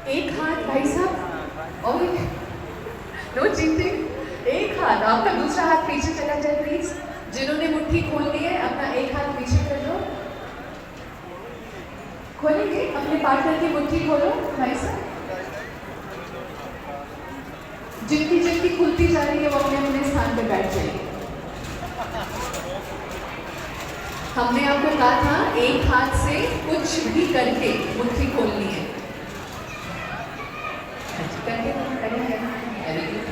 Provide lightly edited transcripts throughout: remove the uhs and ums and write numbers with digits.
एक हाथ भाई साहब, और नो चीटिंग। एक हाथ, आपका दूसरा हाथ पीछे चला जाए प्लीज। जिन्होंने मुट्ठी खोलनी है अपना एक हाथ पीछे कर लो। खोलेंगे अपने पार्टनर की मुट्ठी खोलो भाई साहब। जिनकी जिनकी खुलती जा रही है वो अपने अपने स्थान पर बैठ जाइए। हमने आपको कहा था एक हाथ से कुछ भी करके मुट्ठी खोलनी है। करके very good.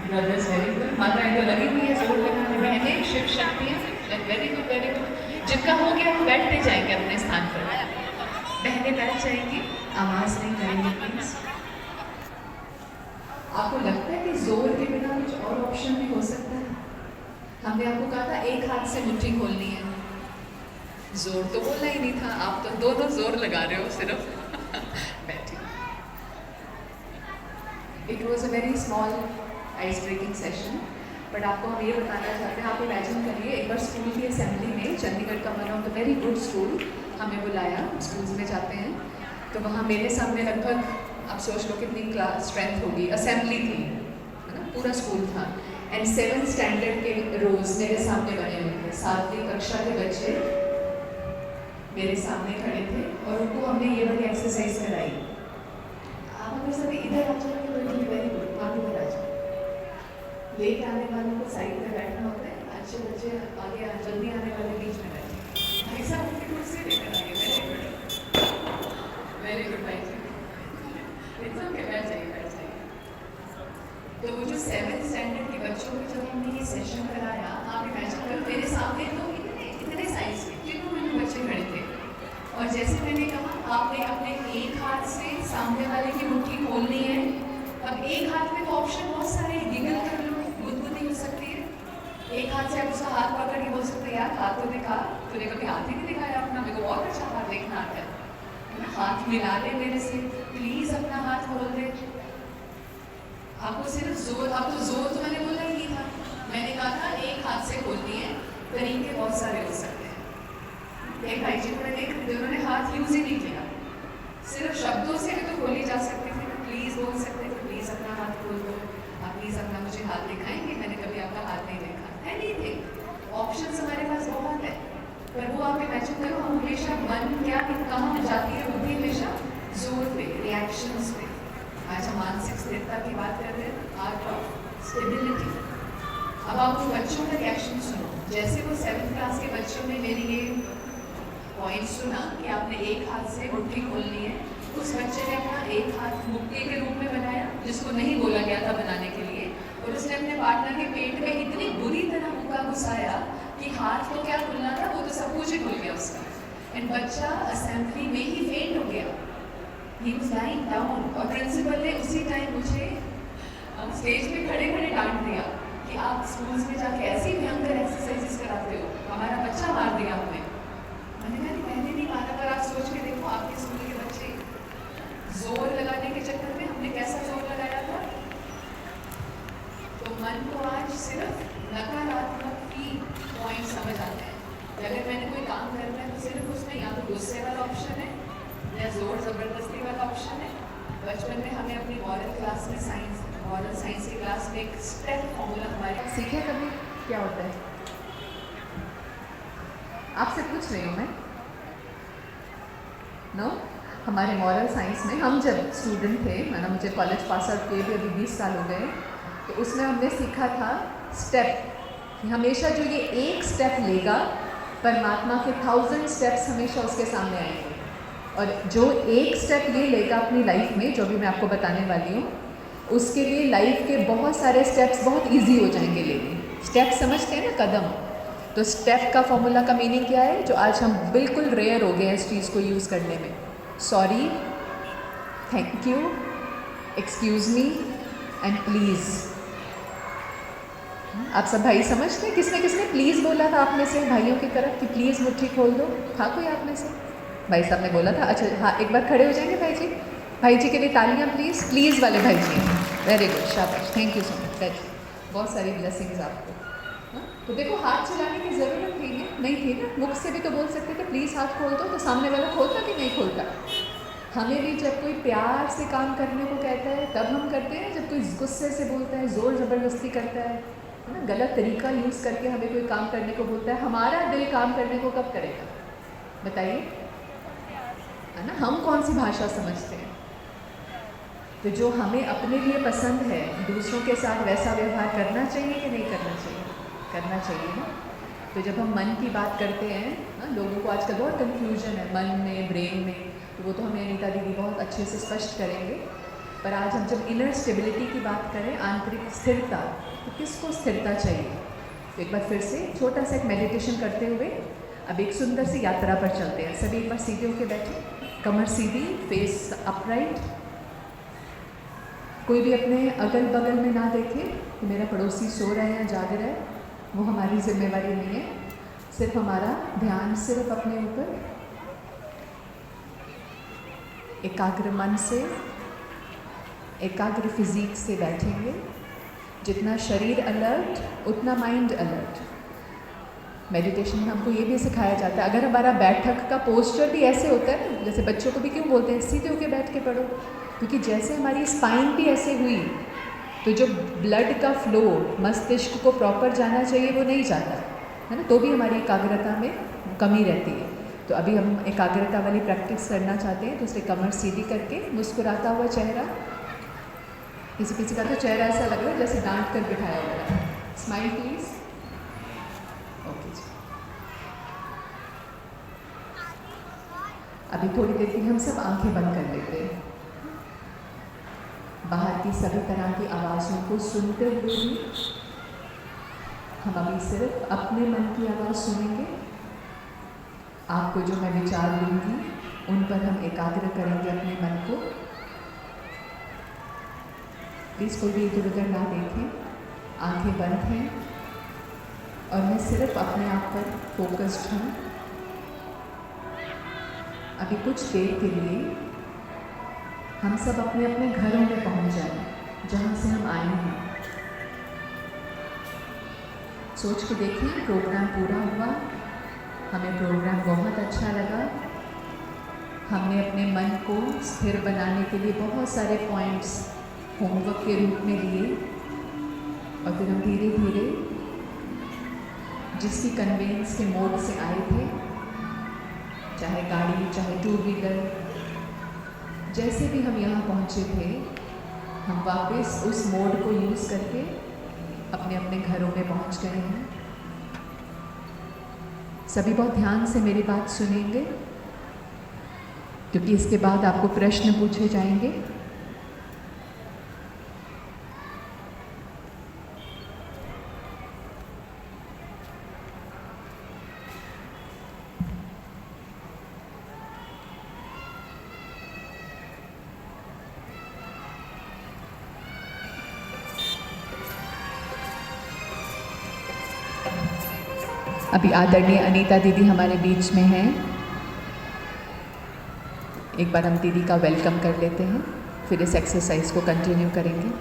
Brothers very good. माताएं तो लगी हुई है जोर लगाने। बहनें शिव शक्तियाँ वेरी गुड वेरी गुड। जिनका हो गया वो बैठते जाएंगे अपने स्थान पर। बहनें बैठ जाएंगी, आवाज नहीं करेंगे प्लीज। आपको लगता है कि जोर के बिना कुछ और ऑप्शन भी हो सकता है? हमने आपको कहा था एक हाथ से मुट्ठी खोलनी है। जोर तो बोलना ही नहीं था, आप तो दोनों जोर लगा रहे हो सिर्फ। बैठिए। It was a very small ice breaking session, but आपको हम ये बताना चाहते हैं, आप इमेजिन करिए एक बार स्कूल की असेंबली में, चंडीगढ़ का one of the very good school हमें बुलाया, स्कूल्स में जाते हैं तो वहाँ मेरे सामने लगभग, आप सोच लो कितनी क्लास स्ट्रेंथ होगी, असेंबली थी है ना, पूरा स्कूल था एंड 7th स्टैंडर्ड के रोज मेरे सामने बने हुए थे। 7वीं कक्षा के बच्चे मेरे सामने खड़े थे और उनको हमने ये वाली एक्सरसाइज कराई। आप अगर सभी इधर आ जाएंगे तो वेरी गुड, आप इधर आ जाए। लेट आने वालों को साइड में बैठना होता है, अच्छे बच्चे आगे जल्दी आने वाले बीच में बैठे। भाई साहब उनकी कुर्सी लेकर आइए। वेरी गुड भाई जी। इतना के बैठ जाइए बैठ जाइए। तो वो जो 7th स्टैंडर्ड के बच्चों को जब हमने ये सेशन कराया, आप इमेजिन करो मेरे सामने तो इतने साइज के जितने बच्चे खड़े थे और जैसे मैंने कहा आपने अपने एक हाथ से सामने वाले की मुट्ठी खोलनी है। अब एक हाथ में तो ऑप्शन बहुत सारे हैं, गिगल कर लो, गुदगुदी हो सकती है। एक हाथ से आप उसका हाथ पकड़ के बोल सकते हैं यार हाथ तो दिखा, तूने कभी हाथ ही नहीं दिखाया अपना, मेरे को बहुत अच्छा हाथ देखना आता है, हाथ मिला ले मेरे से, प्लीज अपना हाथ खोल दे। आपको सिर्फ जोर, आपको जोर तो मैंने बोला ही नहीं था, मैंने कहा था एक हाथ से खोलनी है। तरीके बहुत सारे हो सकते हैं। एक भाई जी को मैंने देख, जिन्होंने हाथ यूज ही नहीं किया, सिर्फ शब्दों से भी तो खोली जा सकती थी, प्लीज बोल सकते थे प्लीज अपना हाथ खोल दो, आप प्लीज अपना मुझे हाथ दिखाएंगे, मैंने कभी आपका हाथ नहीं देखा। एनीथिंग, ऑप्शंस हमारे पास बहुत है, पर वो आप इमेजिन करो हम हमेशा मन क्या कहाँ जाती है बुद्धि, हमेशा जोर पे, रिएक्शंस पे। आज हम मानसिक स्थिरता की बात कर रहे हैं, आर्ट ऑफ स्टेबिलिटी। अब आप उन बच्चों का रिएक्शन सुनो, जैसे वो 7th क्लास के बच्चों ने मेरी ये पॉइंट सुना कि आपने एक हाथ से मुट्ठी खोलनी है, उस बच्चे ने अपना एक हाथ मुक्के के रूप में बनाया, जिसको नहीं बोला गया था बनाने के लिए, और उसने अपने पार्टनर के पेट में इतनी बुरी तरह मुक्का घुसाया कि हाथ को क्या खुलना था वो तो सब कुछ ही खुल गया उसका। एंड बच्चा असेंबली में ही फेंट हो गया, ही वाज लाइंग डाउन। और प्रिंसिपल ने उसी टाइम मुझे स्टेज पे खड़े खड़े डांट दिया कि आप स्कूल्स में जाके ऐसी भयंकर एक्सरसाइजेस कराते हो, हमारा बच्चा मार दिया हमने। मैंने कहा मैंने नहीं मारा, पर आप सोच के देखो आपके स्कूल के बच्चे जोर लगाने के चक्कर में हमने कैसा जोर लगाया था। तो मन को आज सिर्फ नकारात्मक ही पॉइंट समझ आते हैं कि अगर मैंने कोई काम करना है तो सिर्फ उसमें या तो गुस्से वाला ऑप्शन है या जोर जबरदस्ती वाला ऑप्शन है। बचपन में हमें अपनी मॉरल क्लास में मॉरल साइंस की क्लास में एक स्टेप फॉर्मूला हमारे सीखे कभी क्या होता है, आपसे पूछ रही हूँ मैं। नो, हमारे मॉरल साइंस में हम जब स्टूडेंट थे, मैंने मुझे कॉलेज पास आउट किए भी अभी 20 साल हो गए, तो उसमें हमने सीखा था स्टेप, हमेशा जो ये एक स्टेप लेगा परमात्मा के 1000 स्टेप्स हमेशा उसके सामने आएंगे, और जो एक स्टेप ये लेगा अपनी लाइफ में, जो भी मैं आपको बताने वाली हूँ, उसके लिए लाइफ के बहुत सारे स्टेप्स बहुत ईजी हो जाएंगे लेने। स्टेप समझते हैं ना, कदम। तो स्टेप का फॉर्मूला का मीनिंग क्या है, जो आज हम बिल्कुल रेयर हो गए हैं इस चीज़ को यूज़ करने में। Sorry, thank you, excuse me and please. आप सब भाई समझते हैं, किसने किसने प्लीज़ बोला था आप में से भाइयों की तरफ कि प्लीज़ मुट्ठी खोल दो, था कोई आप में से? भाई साहब ने बोला था, अच्छा हाँ, एक बार खड़े हो जाएंगे भाई जी, भाई जी के लिए तालियां प्लीज़, प्लीज़ वाले भाई जी। वेरी गुड, शाबाश, थैंक यू सो मच, बहुत सारी ब्लेसिंग्स आपको। तो देखो हाथ चलाने की ज़रूरत नहीं है, नहीं थी ना, मुख से भी तो बोल सकते थे प्लीज़ हाथ खोल दो, तो सामने वाला खोलता कि नहीं खोलता। हमें भी जब कोई प्यार से काम करने को कहता है तब हम करते हैं, जब कोई गुस्से से बोलता है, ज़ोर ज़बरदस्ती करता है ना, गलत तरीका यूज़ करके हमें कोई काम करने को बोलता है, हमारा दिल काम करने को कब करेगा बताइए, है ना। हम कौन सी भाषा समझते हैं? तो जो हमें अपने लिए पसंद है दूसरों के साथ वैसा व्यवहार करना चाहिए कि नहीं करना चाहिए? करना चाहिए ना। तो जब हम मन की बात करते हैं ना, लोगों को आजकल बहुत कन्फ्यूजन है मन में, ब्रेन में, तो वो तो हमें अनीता दीदी बहुत अच्छे से स्पष्ट करेंगे। पर आज हम जब इनर स्टेबिलिटी की बात करें, आंतरिक स्थिरता, तो किसको स्थिरता चाहिए? तो एक बार फिर से छोटा सा एक मेडिटेशन करते हुए अब एक सुंदर सी यात्रा पर चलते हैं। सभी एक बार सीधे होकर बैठे, कमर सीधी, फेस अपराइट। कोई भी अपने अगल बगल में ना देखे कि मेरा पड़ोसी सो रहा है या जाग रहा है, वो हमारी जिम्मेवारी नहीं है। सिर्फ हमारा ध्यान सिर्फ अपने ऊपर, एकाग्र मन से, एकाग्र फिजिक से बैठेंगे। जितना शरीर अलर्ट उतना माइंड अलर्ट। मेडिटेशन में हमको ये भी सिखाया जाता है, अगर हमारा बैठक का पोस्चर भी ऐसे होता है ना, जैसे बच्चों को भी क्यों बोलते हैं सीधे होके बैठ के पढ़ो, क्योंकि जैसे हमारी स्पाइन भी ऐसे हुई तो जो ब्लड का फ्लो मस्तिष्क को प्रॉपर जाना चाहिए वो नहीं जाता है ना, तो भी हमारी एकाग्रता में कमी रहती है। तो अभी हम एकाग्रता वाली प्रैक्टिस करना चाहते हैं, तो उससे कमर सीधी करके मुस्कुराता हुआ चेहरा। किसी किसी का तो चेहरा ऐसा लग रहा है जैसे डांट कर बिठाया हुआ है। Smile please. ओके जी, अभी थोड़ी देर के लिए हम सब आंखें बंद कर लेते हैं। बाहर की सभी तरह की आवाज़ों को सुनते हुए भी हम अभी सिर्फ अपने मन की आवाज़ सुनेंगे। आपको जो मैं विचार दूंगी उन पर हम एकाग्र करेंगे अपने मन को। प्लीज़ कोई भी इधर उधर ना देखें, आंखें बंद हैं और मैं सिर्फ अपने आप पर फोकस्ड हूँ। अभी कुछ देर के लिए हम सब अपने अपने घरों में पहुंच जाएं जहां से हम आए हैं। सोच के देखिए, प्रोग्राम पूरा हुआ, हमें प्रोग्राम बहुत अच्छा लगा। हमने अपने मन को स्थिर बनाने के लिए बहुत सारे पॉइंट्स होमवर्क के रूप में लिए और फिर हम धीरे धीरे जिसकी कन्वेंस के मोड से आए थे, चाहे गाड़ी चाहे टू व्हीलर, जैसे भी हम यहाँ पहुँचे थे, हम वापस उस मोड को यूज़ करके अपने अपने घरों में पहुँच गए हैं। सभी बहुत ध्यान से मेरी बात सुनेंगे क्योंकि इसके बाद आपको प्रश्न पूछे जाएंगे। अभी आदरणीय अनीता दीदी हमारे बीच में हैं। एक बार हम दीदी का वेलकम कर लेते हैं, फिर इस एक्सरसाइज को कंटिन्यू करेंगे।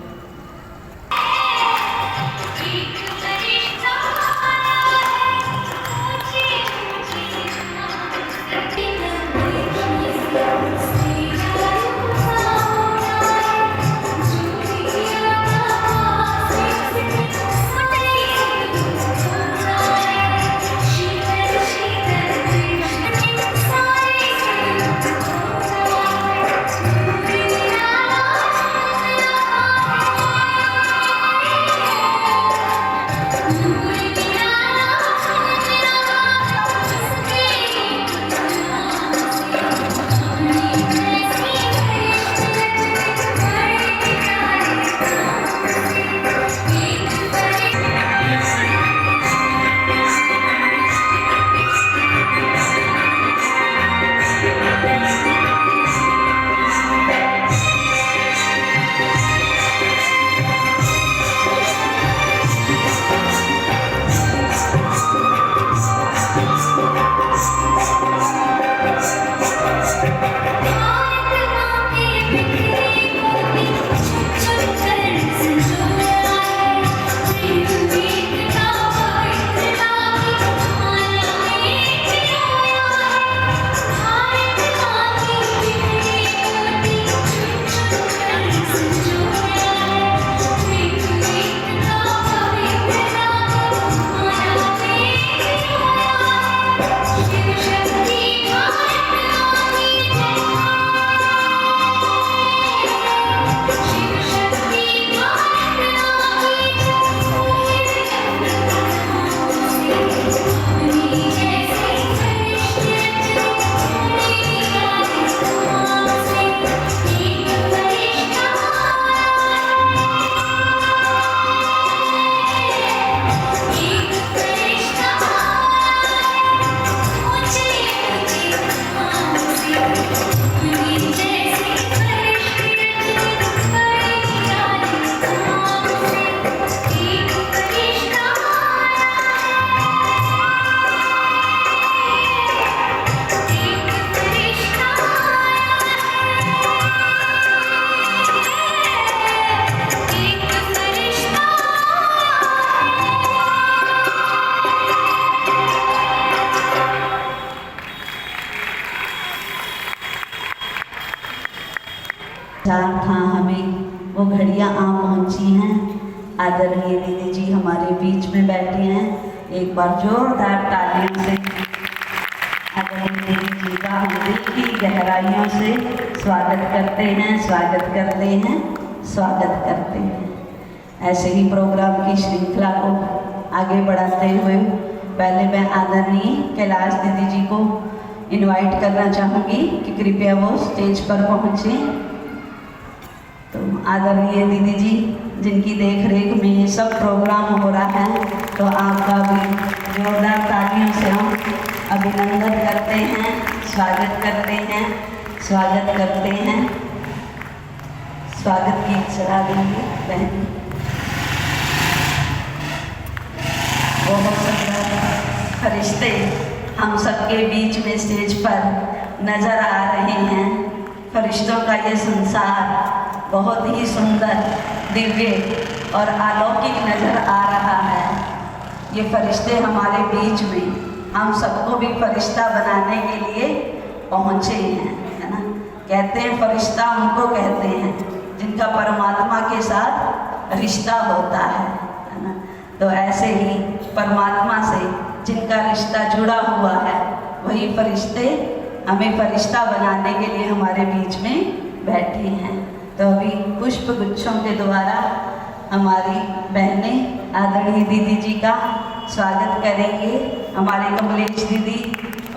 चार था हमें, वो घड़ियाँ आ पहुँची हैं। आदरणीय दीदी जी हमारे बीच में बैठे हैं, एक बार जोरदार तालियों से आदरणीय दीदी जी का हम दिल की गहराइयों से स्वागत करते हैं, स्वागत करते हैं, स्वागत करते हैं। ऐसे ही प्रोग्राम की श्रृंखला को आगे बढ़ाते हुए पहले मैं आदरणीय कैलाश दीदी जी को इनवाइट करना चाहूँगी कि कृपया वो स्टेज पर पहुँचें। तो आदरणीय दीदी जी जिनकी देख रेख में ये सब प्रोग्राम हो रहा है, तो आपका भी जोरदार तालियों से हम अभिनंदन करते हैं, स्वागत करते हैं, स्वागत करते हैं। स्वागत गीत चला देंगे बहन। बहुत सुंदर फरिश्ते हम सबके बीच में स्टेज पर नजर आ रहे हैं। फरिश्तों का ये संसार बहुत ही सुंदर, दिव्य और अलौकिक नजर आ रहा है। ये फरिश्ते हमारे बीच में हम सबको भी फरिश्ता बनाने के लिए पहुँचे हैं, है ना। कहते हैं फरिश्ता उनको कहते हैं जिनका परमात्मा के साथ रिश्ता होता है ना। तो ऐसे ही परमात्मा से जिनका रिश्ता जुड़ा हुआ है, वही फरिश्ते हमें फरिश्ता बनाने के लिए हमारे बीच में बैठे हैं। तो अभी पुष्प गुच्छों के द्वारा हमारी बहनें आदरणीय दीदी जी का स्वागत करेंगे। हमारे कमलेश दीदी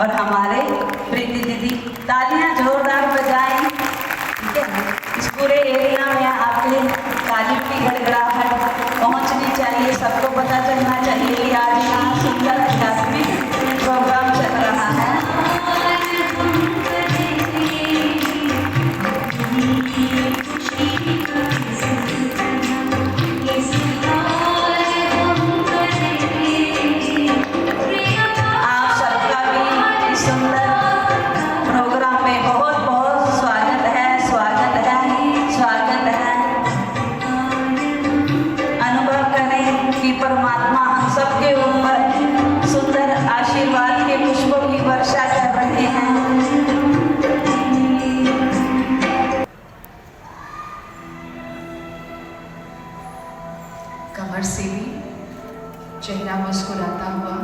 और हमारे प्रीति दीदी, तालियां जोरदार बजाएं, ठीक है। इस पूरे एरिया में आपके तालियों की गड़गड़ाहट पहुंचनी चाहिए, सबको पता चलना चाहिए कि आज यहाँ सुंदर आध्यात्मिक प्रोग्राम चल रहा है। परमात्मा हम सबके ऊपर सुंदर आशीर्वाद के पुष्पों की वर्षा कर रहे हैं। कमर से भी चेहरा मुस्कुराता हुआ,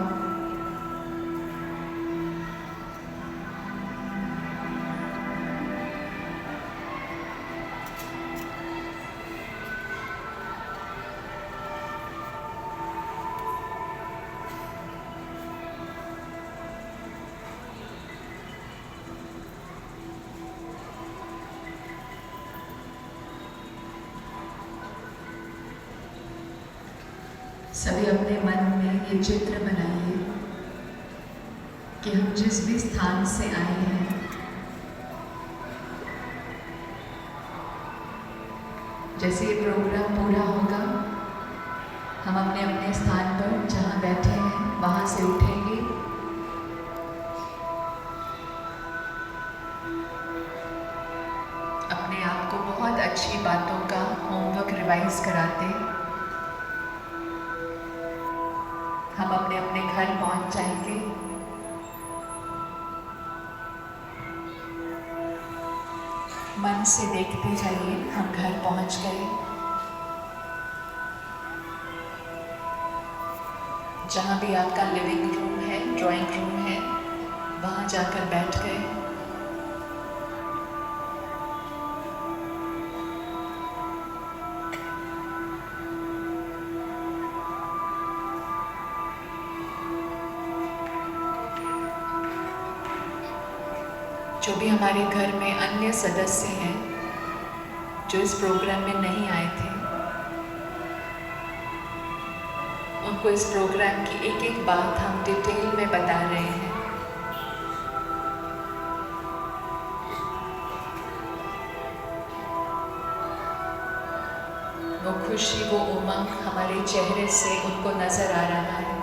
सभी अपने मन में ये चित्र बनाइए कि हम जिस भी स्थान से आए हैं, जैसे ये प्रोग्राम पूरा होगा, हम अपने अपने स्थान पर जहाँ बैठे हैं वहाँ से उठेंगे। अपने आप को बहुत अच्छी बातों का होमवर्क रिवाइज कराते हम अपने अपने घर पहुंच जाएंगे। मन से देखते जाइए हम घर पहुंच गए। जहाँ भी आपका लिविंग रूम है, ड्राइंग रूम है, वहाँ जाकर बैठ गए। जो भी हमारे घर में अन्य सदस्य हैं जो इस प्रोग्राम में नहीं आए थे, उनको इस प्रोग्राम की एक एक बात हम डिटेल में बता रहे हैं। वो खुशी, वो उमंग हमारे चेहरे से उनको नजर आ रहा है।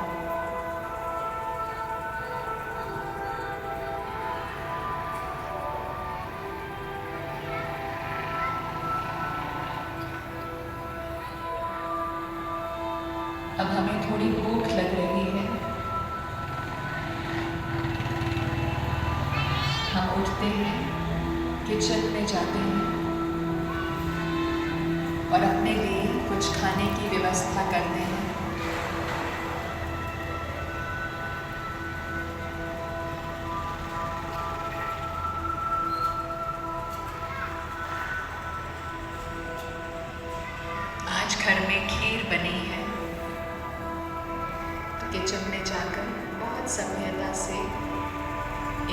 अब हमें थोड़ी भूख लग रही है। हम उठते हैं, किचन में जाते हैं, और अपने लिए कुछ खाने की व्यवस्था करते हैं। आज घर में खीर बनी है, तो किचन में जाकर बहुत सभ्यता से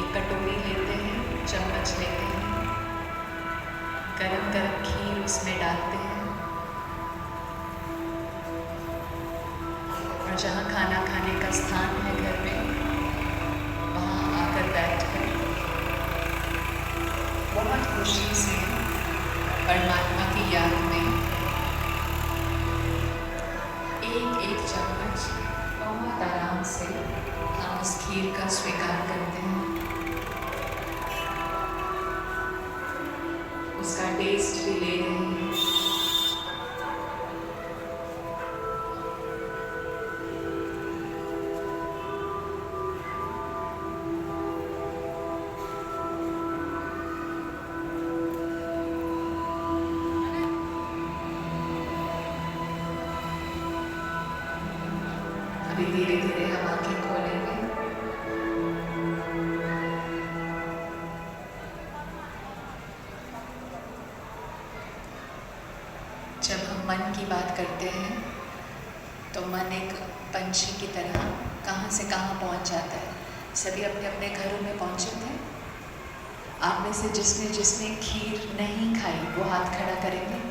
एक कटोरी लेते हैं, चम्मच लेते हैं, गरम गरम खीर उसमें डालते हैं और जहाँ खाना खाने का स्थान है घर में, वहाँ आकर बैठकर बहुत खुशी से परमात्मा की याद में एक चम्मच बहुत आराम से हम उस खीर का स्वीकार करते हैं, उसका टेस्ट भी ले रहे हैं। अभी धीरे धीरे हम आंखें खोलेंगे। जब हम मन की बात करते हैं तो मन एक पंछी की तरह कहाँ से कहाँ पहुँच जाता है। सभी अपने अपने घरों में पहुँचे थे। आप में से जिसने जिसने खीर नहीं खाई वो हाथ खड़ा करेंगे।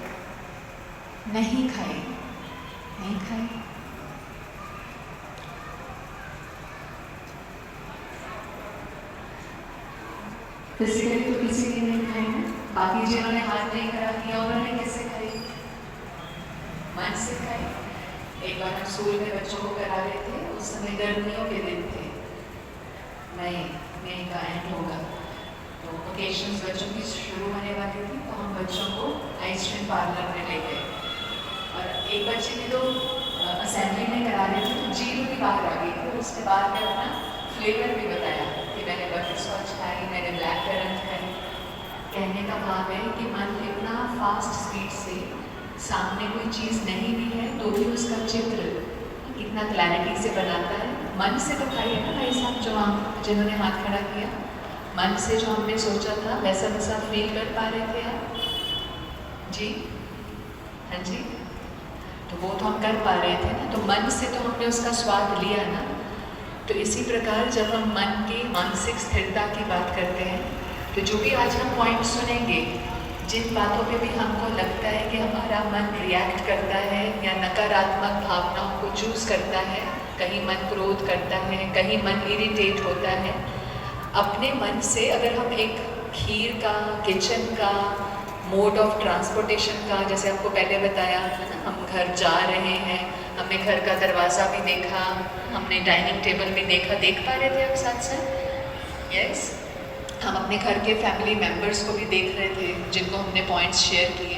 नहीं खाई, नहीं खाई। फिजिकली तो किसी ने नहीं खाई ना, बाकी जिन्होंने हाथ नहीं खड़ा किया उन्होंने कैसे खाई? मन से खाई। एक बार हम स्कूल में बच्चों को करा रहे थे, उस समय गर्मियों के दिन थे, मई का एंड होगा, तो ओकेशंस बच्चों की शुरू होने वाली थी, तो हम बच्चों को आइसक्रीम पार्लर में ले गए और एक बच्चे ने तो असेंबली में करा रहे थे तो जीरो की बात आ गई थी। उसके बाद में अपना फ्लेवर भी बताया कि मैंने बटर स्कॉच खाई, मैंने ब्लैक करंट खाई। कहने का भाव है कि मन इतना फास्ट स्पीड से सामने कोई चीज़ नहीं भी है तो भी उसका चित्र कितना क्लैरिटी से बनाता है। मन से तो खाइए ना भाई साहब, जो हम जिन्होंने हाथ खड़ा किया, मन से जो हमने सोचा था वैसा वैसा फील कर पा रहे थे आप? जी हाँ जी, तो वो तो हम कर पा रहे थे ना, तो मन से तो हमने उसका स्वाद लिया ना। तो इसी प्रकार जब हम मन की मानसिक स्थिरता की बात करते हैं, तो जो भी आज हम पॉइंट सुनेंगे, जिन बातों पे भी हमको लगता है कि हमारा मन रिएक्ट करता है या नकारात्मक भावनाओं को चूज़ करता है, कहीं मन क्रोध करता है, कहीं मन इरिटेट होता है, अपने मन से अगर हम एक खीर का, किचन का, मोड ऑफ ट्रांसपोर्टेशन का, जैसे आपको पहले बताया है ना, हम घर जा रहे हैं, हमने घर का दरवाज़ा भी देखा, हमने डाइनिंग टेबल भी देखा, देख पा रहे थे आप साथ साथ? यस, हम अपने घर के फैमिली मेम्बर्स को भी देख रहे थे जिनको हमने पॉइंट्स शेयर किए।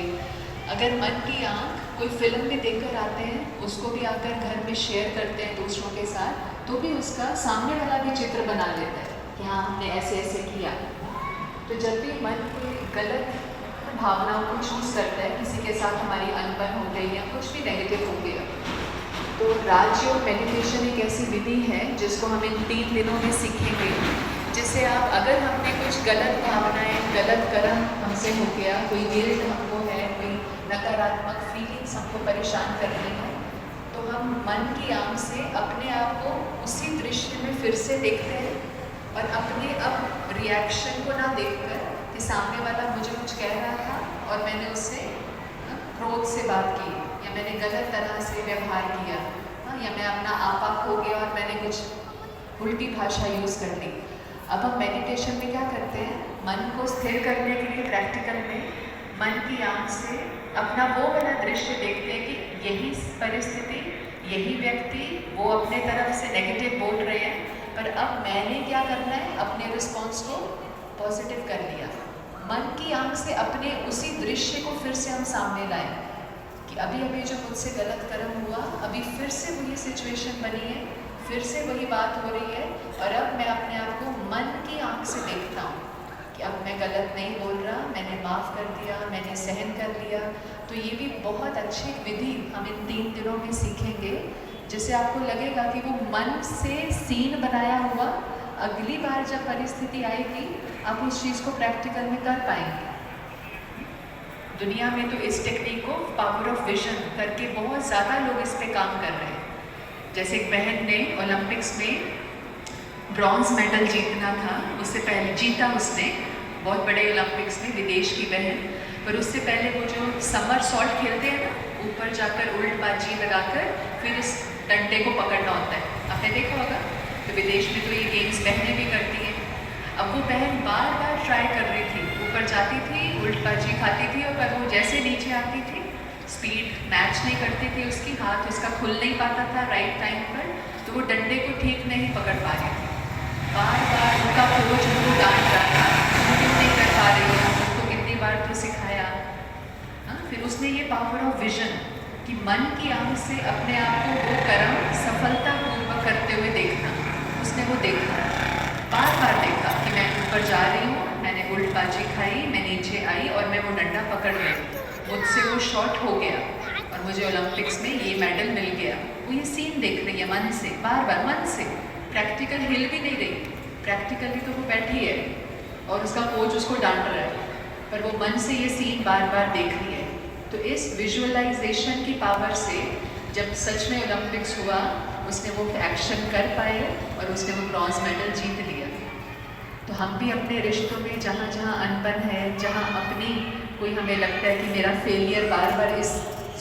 अगर मन की आँख कोई फिल्म भी देखकर आते हैं, उसको भी आकर घर में शेयर करते हैं दूसरों के साथ, तो भी उसका सामने वाला भी चित्र बना लेता है कि हाँ हमने ऐसे ऐसे किया। तो जब भी मन कोई गलत भावनाओं को चूज़ करता है, किसी के साथ हमारी अनबन हो गई या कुछ भी नेगेटिव हो गया, तो राजयोग मेडिटेशन एक ऐसी विधि है जिसको हम इन 3 दिनों में सीखेंगे, जिससे आप अगर हमने कुछ गलत भावनाएं, गलत कर्म हमसे हो गया, कोई गिल्ट हमको है, कोई नकारात्मक फीलिंग्स हमको परेशान कर रही हैं, तो हम मन की आँख से अपने आप को उसी दृश्य में फिर से देखते हैं और अपने अब रिएक्शन को ना देखकर कि सामने वाला मुझे कुछ कह रहा था और मैंने उससे क्रोध से बात की या मैंने गलत तरह से व्यवहार किया, या मैं अपना आपा खो गया और मैंने कुछ उल्टी भाषा यूज़ कर दी। अब हम मेडिटेशन में क्या करते हैं, मन को स्थिर करने के लिए प्रैक्टिकल में मन की आँख से अपना वो वाला दृश्य देखते हैं कि यही परिस्थिति, यही व्यक्ति, वो अपने तरफ से नेगेटिव बोल रहे हैं, पर अब मैंने क्या करना है, अपने रिस्पॉन्स को पॉजिटिव कर लिया। मन की आँख से अपने उसी दृश्य को फिर से हम सामने लाएं कि अभी अभी जो मुझसे गलत कर्म हुआ, अभी फिर से वही सिचुएशन बनी है, फिर से वही बात हो रही है, और अब मैं अपने आप को मन की आँख से देखता हूँ कि अब मैं गलत नहीं बोल रहा, मैंने माफ़ कर दिया, मैंने सहन कर लिया। तो ये भी बहुत अच्छी विधि हम इन 3 दिनों में सीखेंगे, जिससे आपको लगेगा कि वो मन से सीन बनाया हुआ अगली बार जब परिस्थिति आएगी आप उस चीज़ को प्रैक्टिकल में कर पाएंगे। दुनिया में तो इस टेक्निक को पावर ऑफ विजन करके बहुत ज़्यादा लोग इस पे काम कर रहे हैं। जैसे एक बहन ने ओलंपिक्स में ब्रॉन्ज मेडल जीतना था, उससे पहले जीता उसने बहुत बड़े ओलंपिक्स में, विदेश की बहन। पर उससे पहले वो जो समर सॉल्ट खेलते हैं ना, ऊपर जाकर उल्ट बाजी लगाकर फिर इस डंडे को पकड़ना होता है, आपने देखा होगा। तो विदेश में तो ये गेम्स बहनें भी करती हैं। अब वो बहन बार बार ट्राई कर रही थी, ऊपर जाती थी, उल्ट बाजी खाती थी, और वो जैसे नीचे आती थी स्पीड मैच नहीं करती थी उसकी, हाथ उसका खुल नहीं पाता था राइट टाइम पर, तो वो डंडे को ठीक नहीं पकड़ पा रही थी। बार बार उनका कोच उनको डांट रहा था, तुम क्यों नहीं कर पा रही हो, तुमको कितनी बार तो सिखाया। हाँ, फिर उसने ये पावर ऑफ विजन कि मन की आंख से अपने आप को वो कर्म सफलतापूर्वक करते हुए देखना, उसने वो देखा, बार बार देखा कि मैं ऊपर जा रही हूँ, मैंने उल्ट बाजी खाई, मैं नीचे आई और मैं वो डंडा पकड़ गई, मुझसे वो शॉट हो गया और मुझे ओलंपिक्स में ये मेडल मिल गया। वो ये सीन देख रही है मन से, बार बार मन से, प्रैक्टिकल हिल भी नहीं रही, प्रैक्टिकली तो वो बैठी है और उसका कोच उसको डांट रहा है, पर वो मन से ये सीन बार बार देख रही है। तो इस विजुअलाइजेशन की पावर से जब सच में ओलंपिक्स हुआ, उसने वो एक्शन कर पाए और उसने वो ब्रॉन्ज मेडल जीत लिया। तो हम भी अपने रिश्तों में जहाँ जहाँ अनबन है, जहाँ अपनी कोई हमें लगता है कि मेरा फेलियर बार बार इस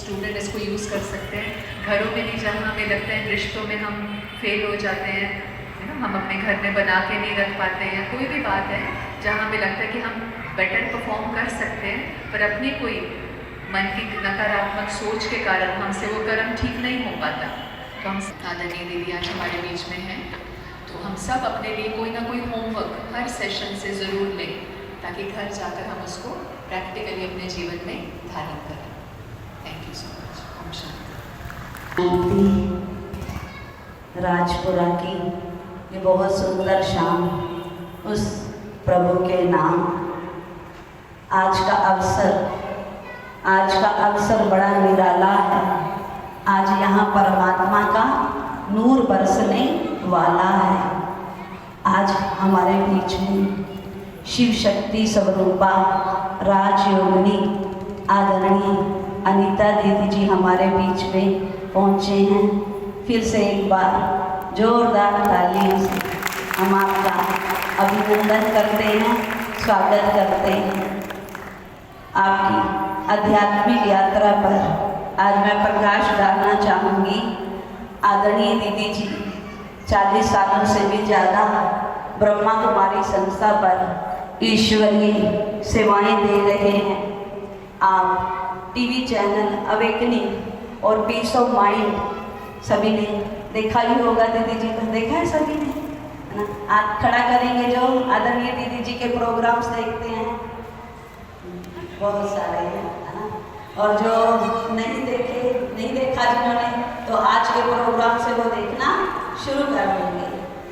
स्टूडेंट इसको यूज़ कर सकते हैं, घरों में भी जहाँ हमें लगता है रिश्तों में हम फेल हो जाते हैं, है ना, हम अपने घर में बना के नहीं रख पाते हैं, कोई भी बात है जहाँ हमें लगता है कि हम बेटर परफॉर्म कर सकते हैं, पर अपनी कोई मन की नकारात्मक सोच के कारण हमसे वो कर्म ठीक नहीं हो पाता। तो हम आदरणीय दीदी आज हमारे बीच में हैं, तो हम सब अपने लिए कोई ना कोई होमवर्क हर सेशन से ज़रूर लें, ताकि घर जाकर हम उसको प्रैक्टिकली अपने जीवन में धारण करें। Thank you so much. ओम शांति। राजपुरा की ये बहुत सुंदर शाम, उस प्रभु के नाम। आज का अवसर बड़ा निराला है। आज यहाँ परमात्मा का नूर बरसने वाला है। आज हमारे बीच में शिव शक्ति स्वरूपा राजयोगिनी आदरणीय अनीता दीदी जी हमारे बीच में पहुँचे हैं। फिर से एक बार जोरदार तालियों से हम आपका अभिनंदन करते हैं, स्वागत करते हैं। आपकी आध्यात्मिक यात्रा पर आज मैं प्रकाश डालना चाहूँगी। आदरणीय दीदी जी 40 सालों से भी ज़्यादा ब्रह्मा कुमारी संस्था पर ईश्वरीय सेवाएं दे रहे हैं। आप टीवी चैनल अवेकनिंग और पीस ऑफ माइंड सभी ने देखा ही होगा। दीदी जी को देखा है सभी ने, है ना? हाथ खड़ा करेंगे जो आदरणीय दीदी जी के प्रोग्राम्स देखते हैं, बहुत सारे हैं, है ना? और जो नहीं देखा जिन्होंने, तो आज के प्रोग्राम से वो देखना शुरू कर देंगे।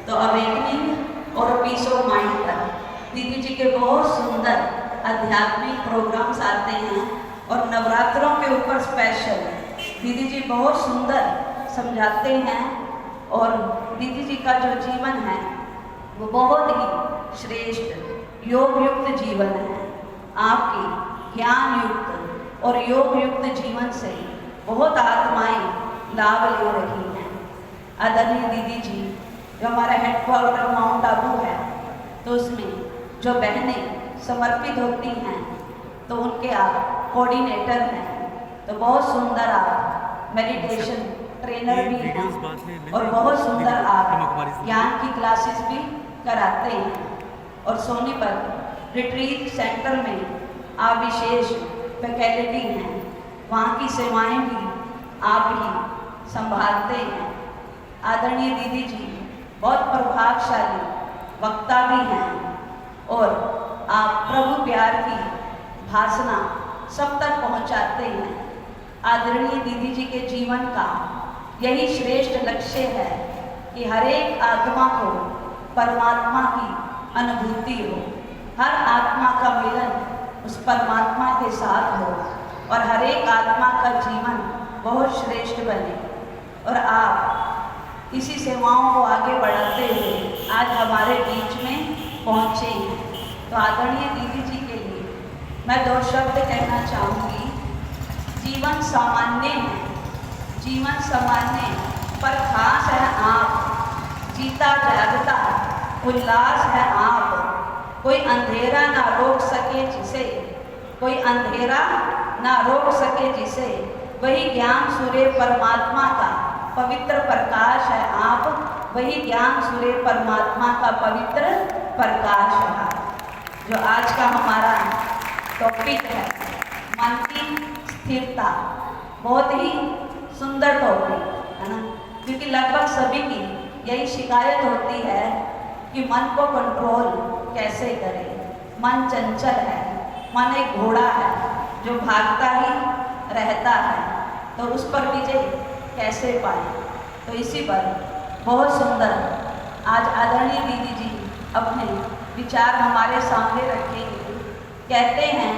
तो अवेकनिंग और पीस ऑफ माइंड पर दीदी जी के बहुत सुंदर आध्यात्मिक प्रोग्राम्स आते हैं, और नवरात्रों के ऊपर स्पेशल दीदी जी बहुत सुंदर समझाते हैं। और दीदी जी का जो जीवन है वो बहुत ही श्रेष्ठ योग युक्त जीवन है। आपकी ज्ञान युक्त और योग युक्त जीवन से बहुत आत्माएं लाभ ले रही हैं। आदरणीय दीदी जी जो हमारा हेडक्वार्टर माउंट आबू है, तो उसमें जो बहनें समर्पित होती हैं तो उनके आप कोऑर्डिनेटर हैं। तो बहुत सुंदर आप मेडिटेशन ट्रेनर भी हैं और बहुत सुंदर आप ज्ञान की क्लासेस भी कराते हैं। और सोनीपत रिट्रीट सेंटर में आप विशेष फैकल्टी हैं, वहाँ की सेवाएं भी आप ही संभालते हैं। आदरणीय दीदी जी बहुत प्रभावशाली वक्ता भी हैं, और आप प्रभु प्यार की भाषणा सब तक पहुँचाते हैं। आदरणीय दीदी जी के जीवन का यही श्रेष्ठ लक्ष्य है कि हर एक आत्मा को परमात्मा की अनुभूति हो। हर आत्मा का मिलन उस परमात्मा के साथ हो और हर एक आत्मा का जीवन बहुत श्रेष्ठ बने। और आप इसी सेवाओं को आगे बढ़ाते हुए आज हमारे बीच में पहुँचे हैं। तो आदरणीय दीदी जी के लिए मैं 2 शब्द कहना चाहूँगी। जीवन सामान्य है, जीवन सामान्य पर खास है आप, जीता जागता उल्लास है आप। कोई अंधेरा ना रोक सके जिसे, कोई अंधेरा ना रोक सके जिसे, वही ज्ञान सूर्य परमात्मा का पवित्र प्रकाश है आप, वही ज्ञान सूर्य परमात्मा का पवित्र प्रकाश है आप। जो आज का हमारा टॉपिक है मन की स्थिरता, बहुत ही सुंदर टॉपिक है ना, क्योंकि लगभग सभी की यही शिकायत होती है कि मन को कंट्रोल कैसे करें। मन चंचल है, मन एक घोड़ा है जो भागता ही रहता है, तो उस पर विजय कैसे पाए। तो इसी पर बहुत सुंदर आज आदरणीय दीदी जी अपने विचार हमारे सामने रखेंगे। कहते हैं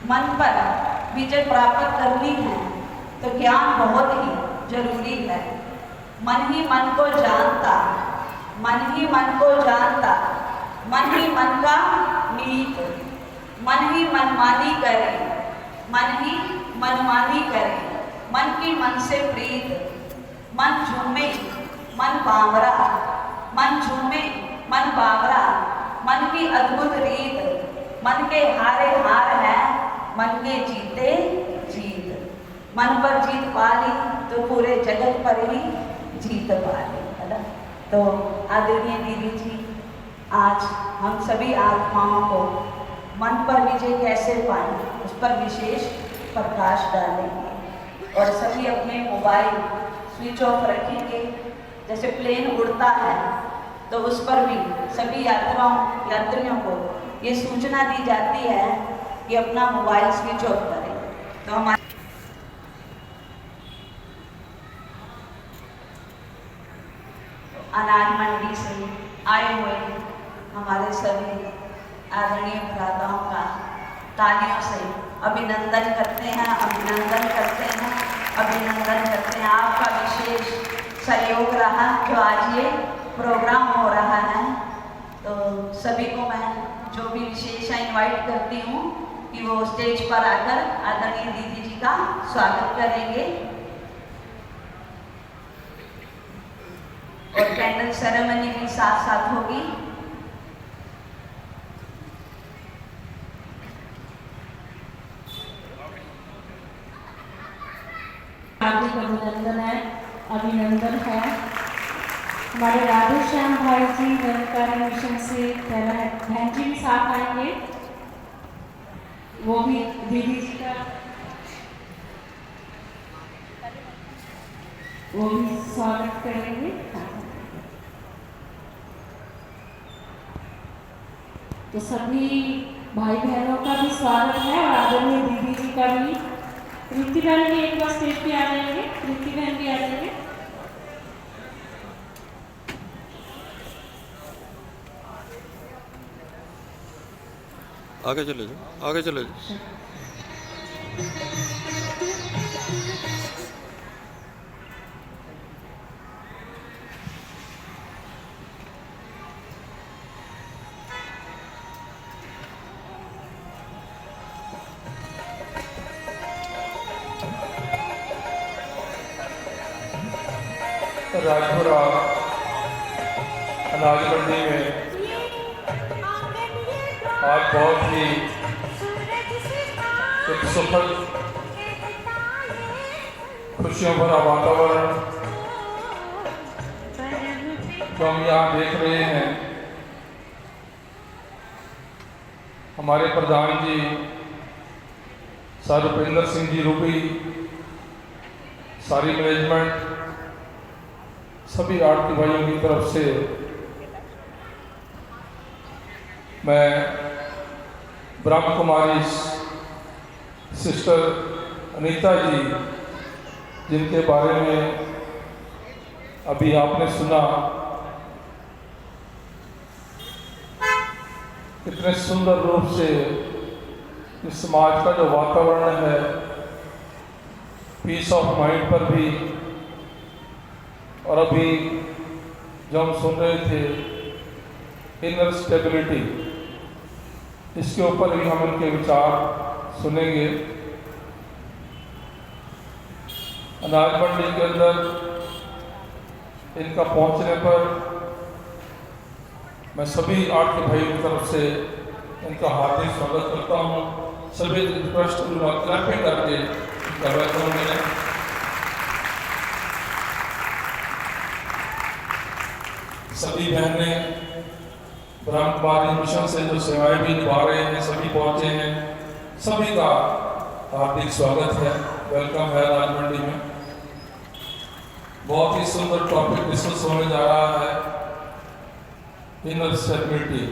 मन पर विजय प्राप्त करनी है तो ज्ञान बहुत ही जरूरी है। मन ही मन को जानता, मन ही मन को जानता, मन ही मन का मीत, मन ही मनमानी करे, मन ही मनमानी करे, मन की मन से प्रीत। मन झूमे मन बावरा, मन झूमे मन बावरा, मन की अद्भुत रीत। मन के हारे हार है, मन के जीते जीत। मन पर जीत पाली तो पूरे जगत पर ही जीत पाली, है ना। तो आदरणीय दीदी जी आज हम सभी आत्माओं को मन पर विजय कैसे पाएं उस पर विशेष प्रकाश डालेंगे। और सभी अपने मोबाइल स्विच ऑफ रखेंगे। जैसे प्लेन उड़ता है तो उस पर भी सभी यात्रियों को ये सूचना दी जाती है कि अपना मोबाइल स्विच ऑफ करें। तो हमारे अनाज मंडी से आए हुए हमारे सभी आदरणीय भ्राताओं का तालियों से अभिनंदन करते हैं, अभिनंदन करते हैं, अभिनंदन करते हैं। आपका विशेष सहयोग रहा जो आज ये प्रोग्राम हो रहा है। तो सभी को मैं जो भी विशेष इनवाइट करती हूँ कि वो स्टेज पर आकर आदरणीय दीदी जी का स्वागत करेंगे और कैंडल सेरेमनी भी साथ साथ होगी। अभिनंदन है। हमारे राधे श्याम भाई जी निरंकारी मिशन से बहन जी भी साथ आएंगे, वो भी दीदी जी का वो भी स्वागत करेंगे। तो सभी भाई बहनों का भी स्वागत है और आदरणीय दीदी जी का भी। प्रीति बहन भी एक बार स्टेज पे आ जाएंगे, प्रीति बहन भी आ जाएंगे। आगे चले जाओ, आगे चले जाओ। राजपुरा अनाज मंडी में आज बहुत ही एक सुखद खुशियों भरा वातावरण जो हम यहाँ देख रहे हैं। हमारे प्रधान जी सर रुपेंद्र सिंह जी रूबी, सारी मैनेजमेंट, सभी आरती भाइयों की तरफ से मैं ब्रह्म कुमारी सिस्टर अनीता जी, जिनके बारे में अभी आपने सुना, कितने सुंदर रूप से इस समाज का जो वातावरण है, पीस ऑफ माइंड पर भी, और अभी जो हम सुन रहे थे इनर स्टेबिलिटी, इसके ऊपर भी हम इनके विचार सुनेंगे। अनाज मंडी के अंदर इनका पहुंचने पर मैं सभी आर्ट के भाइयों की तरफ से इनका हार्दिक स्वागत करता हूं। सभी रिक्वेस्ट क्लैपिंग करके इनका वेलकम करें। सभी बहनें ब्रह्म कुमारी मिशन से जो सेवाएं भी निभा रहे हैं, सभी पहुंचे हैं, सभी का हार्दिक स्वागत है, वेलकम है अनाज मंडी में। बहुत ही सुंदर टॉपिक डिस्कस होने जा रहा है, इनर स्टेबिलिटी,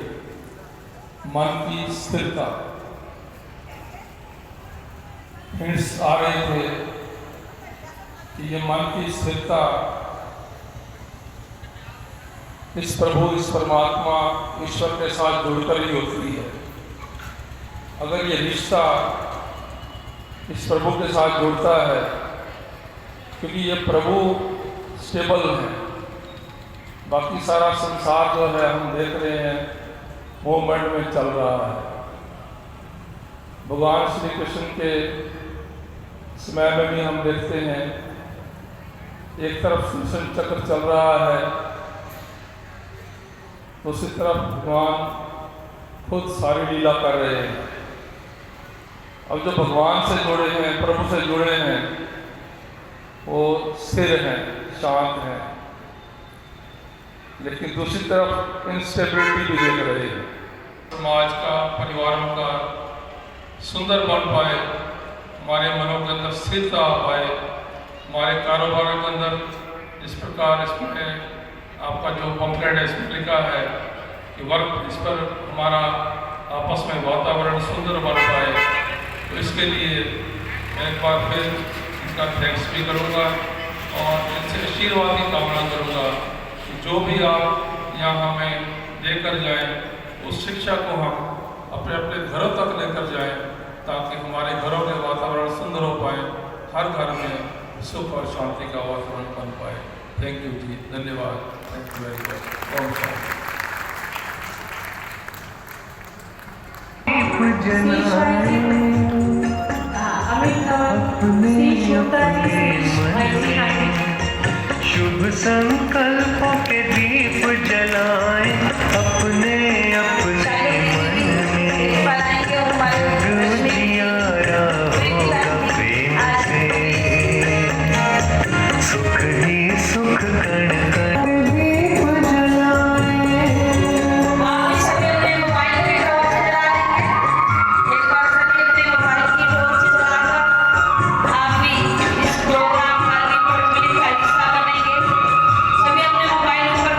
मन की स्थिरता। हिंट्स आ रहे थे कि ये मन की स्थिरता इस प्रभु, इस परमात्मा, ईश्वर के साथ जुड़कर ही होती है। अगर ये रिश्ता इस प्रभु के साथ जुड़ता है, क्योंकि ये प्रभु स्टेबल है, बाकी सारा संसार जो है हम देख रहे हैं मूवमेंट में चल रहा है। भगवान श्री कृष्ण के समय में भी हम देखते हैं एक तरफ सुदर्शन चक्र चल रहा है, दूसरी तरफ भगवान खुद सारी लीला कर रहे हैं। अब जो भगवान से जुड़े हैं, प्रभु से जुड़े हैं, वो स्थिर हैं, शांत हैं, लेकिन दूसरी तरफ इंस्टेबिलिटी भी देख रहे हैं। समाज का, परिवारों का सुंदर बन पाए, हमारे मनों के अंदर स्थिरता आ पाए, हमारे कारोबारों के अंदर इस प्रकार इसमें आपका जो पम्पलेट है इसमें लिखा है कि वर्क, इस पर हमारा आपस में वातावरण सुंदर बन पाए, तो इसके लिए मैं एक बार फिर इनका थैंक्स भी करूँगा और इनसे आशीर्वाद की कामना करूँगा कि जो भी आप यहाँ हमें देकर जाएं, उस शिक्षा को हम अपने अपने घरों तक लेकर जाएं, ताकि हमारे घरों के वातावरण सुंदर हो पाए, हर घर में सुख और शांति का वातावरण बन पाए। थैंक यू जी, धन्यवाद, थैंक यू वेरी मच। ओम शांति। शुभ संकल्पों के दीप जलाएं अपने अपने मन में, उजियारा होगा प्रेम से, सुख ही सुख कण कण दीप जलाएं। सभी अपने मोबाइल पर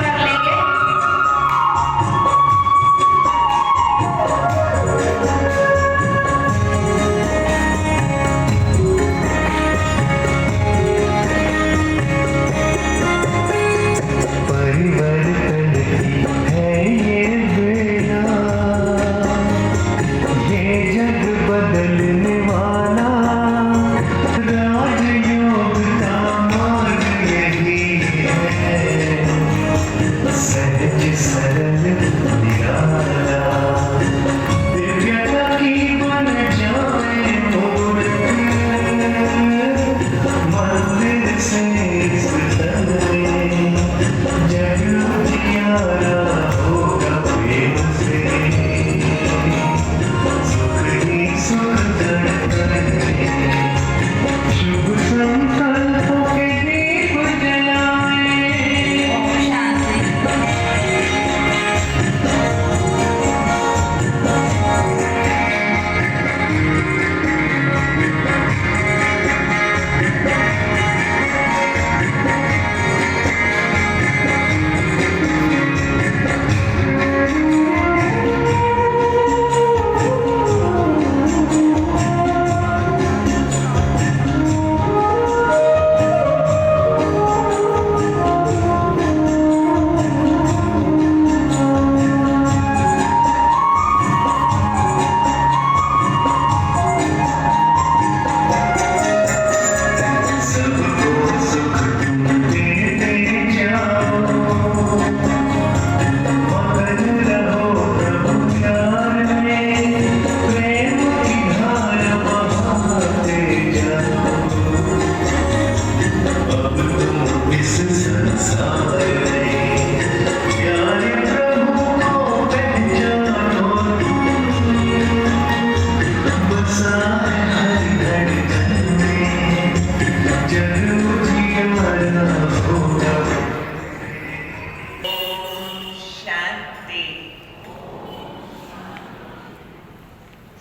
शांति।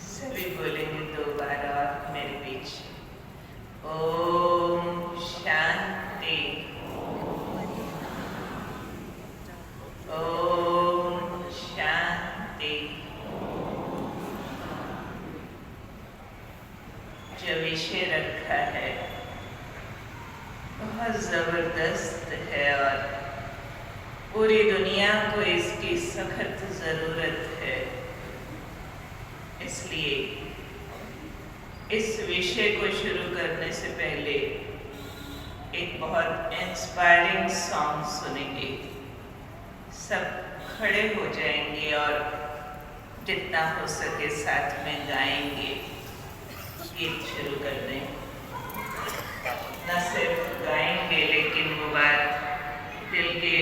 सभी बोलेंगे 2 बार और मेरे बीच। ओम शांति। ओम शांति। जो विषय रखा है बहुत जबरदस्त है और पूरी दुनिया को इसकी सख्त जरूरत है। इसलिए इस विषय को शुरू करने से पहले एक बहुत इंस्पायरिंग सॉन्ग सुनेंगे। सब खड़े हो जाएंगे और जितना हो सके साथ में गाएंगे। गीत शुरू कर दें। न सिर्फ गाएंगे लेकिन वो बात दिल के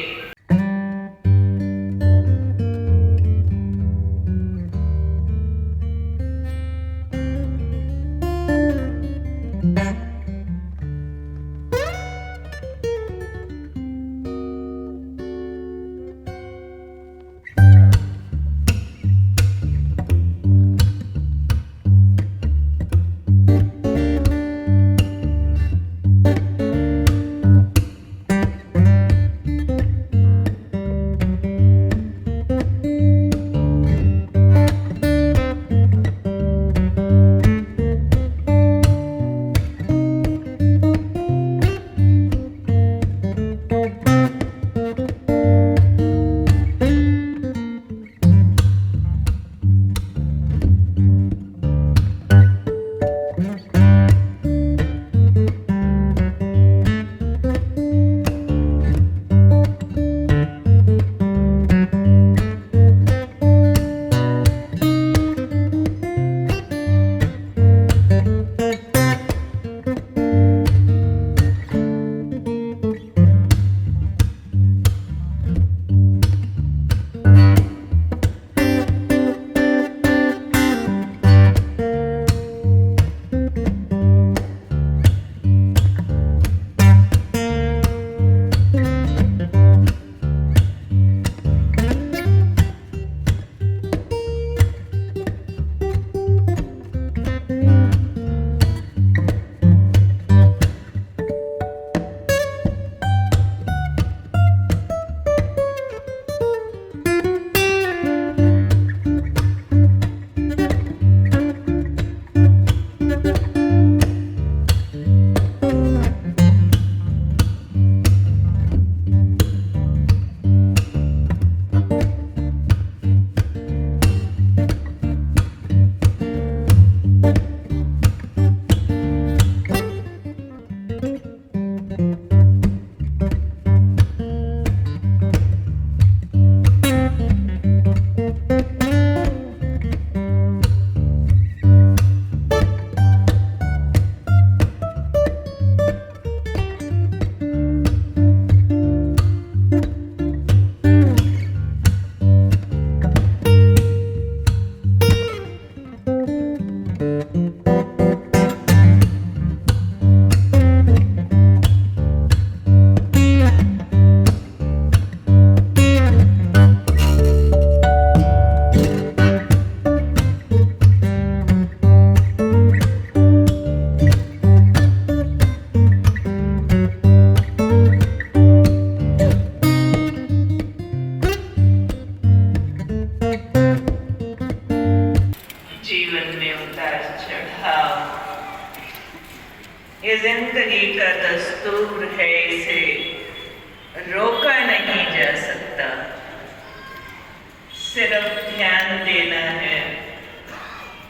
ये जिंदगी का दस्तूर है, इसे रोका नहीं जा सकता। सिर्फ ध्यान देना है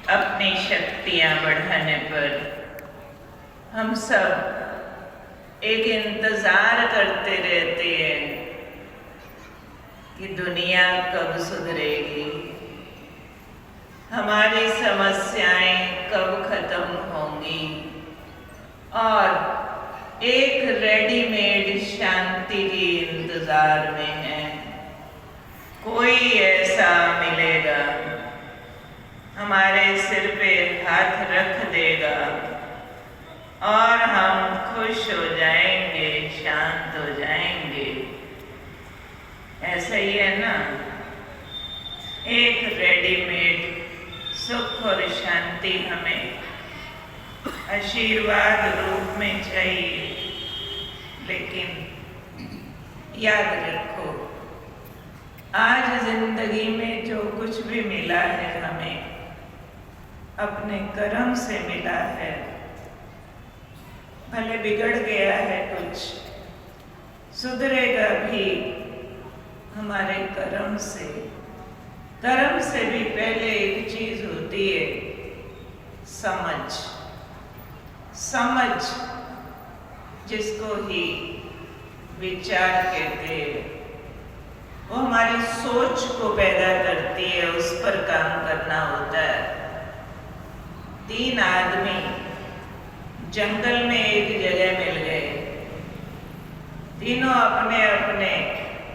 अपनी शक्तियां बढ़ाने पर। हम सब एक इंतजार करते रहते हैं कि दुनिया कब सुधरेगी, हमारी समस्याएं कब खत्म होंगी, और एक रेडीमेड शांति के इंतजार में है। कोई ऐसा मिलेगा, हमारे सिर पे हाथ रख देगा और हम खुश हो जाएंगे, शांत हो जाएंगे। ऐसा ही है ना? एक रेडीमेड सुख और शांति हमें आशीर्वाद रूप में चाहिए, लेकिन याद रखो आज जिंदगी में जो कुछ भी मिला है हमें अपने कर्म से मिला है। भले बिगड़ गया है कुछ, सुधरेगा भी हमारे कर्म से। कर्म से भी पहले एक चीज होती है, समझ। समझ जिसको ही विचार कहते हैं, वो हमारी सोच को पैदा करती है, उस पर काम करना होता है। 3 आदमी जंगल में एक जगह मिल गए, तीनों अपने अपने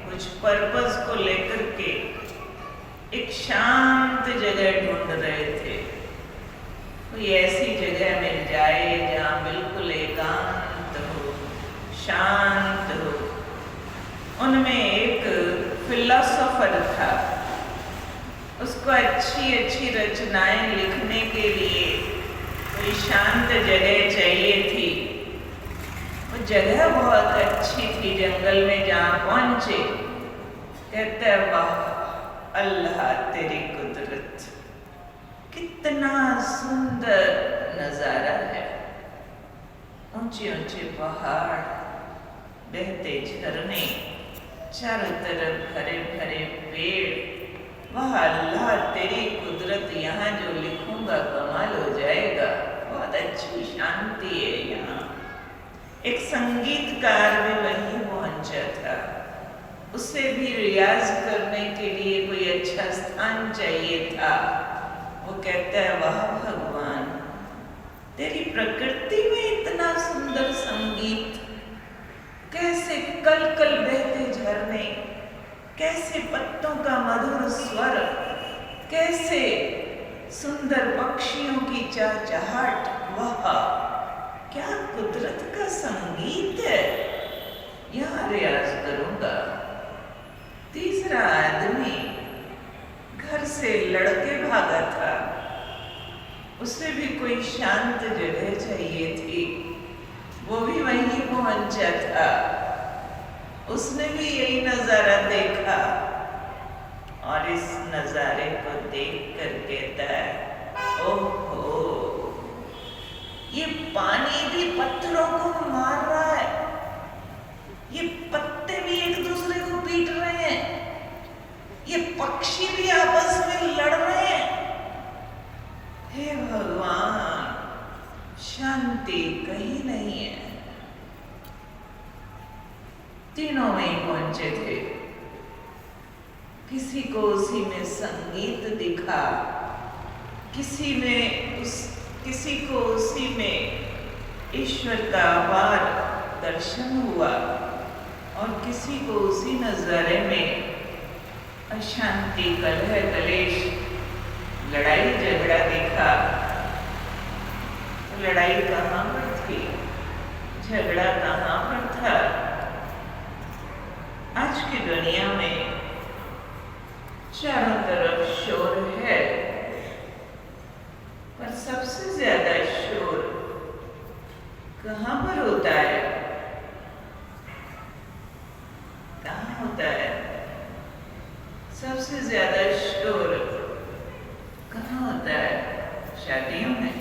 कुछ पर्पस को लेकर के एक शांत जगह ढूंढ रहे थे। कोई ऐसी जगह मिल जाए जहाँ बिल्कुल एकांत हो, शांत हो। उनमें एक फिलोसोफर था, उसको अच्छी अच्छी रचनाएं लिखने के लिए कोई शांत जगह चाहिए थी। वो जगह बहुत अच्छी थी जंगल में, जहाँ पहुंचे कहते वाह अल्लाह तेरी कुदरत, कितना सुंदर नजारा है। ऊंचे ऊंचे पहाड़, बहते झरने, चारों तरफ हरे भरे पेड़। वाह अल्लाह तेरी कुदरत, यहाँ जो लिखूंगा कमाल हो जाएगा। बहुत अच्छी शांति है यहाँ। एक संगीतकार भी वहीं पहुंचा था, उसे भी रियाज करने के लिए कोई अच्छा स्थान चाहिए था। वो कहता है वाह भगवान, तेरी प्रकृति में इतना सुंदर संगीत, कैसे कल कल बहते झरने, कैसे पत्तों का मधुर स्वर, कैसे सुंदर पक्षियों की चहचहाट। वाह क्या कुदरत का संगीत है, यहाँ रियाज करूंगा। तीसरा आदमी घर से लड़के भागा था, उसे भी कोई शांत जगह चाहिए थी। वो भी वहीं पहुंचा था, उसने भी यही नजारा देखा और इस नजारे को देख कर कहता है ओहो, ये पानी भी पत्थरों को मार रहा है, ये पत्ते भी एक दूसरे को पीट रहे हैं, ये पक्षी भी आपस में लड़ रहे हैं। हे भगवान, शांति कहीं नहीं है। तीनों वहीं पहुंचे थे, किसी को उसी में संगीत दिखा, किसी को उसी में ईश्वर का अपार दर्शन हुआ और किसी को उसी नजारे में अशांति, कलह, कलेश, लड़ाई झगड़ा दिखा। लड़ाई कहाँ पर थी, झगड़ा कहाँ पर था? आज की दुनिया में चारों तरफ शोर है, पर सबसे ज्यादा शोर कहाँ पर होता है? कहाँ होता है सबसे ज्यादा शोर? कहाँ होता है? शादियों में,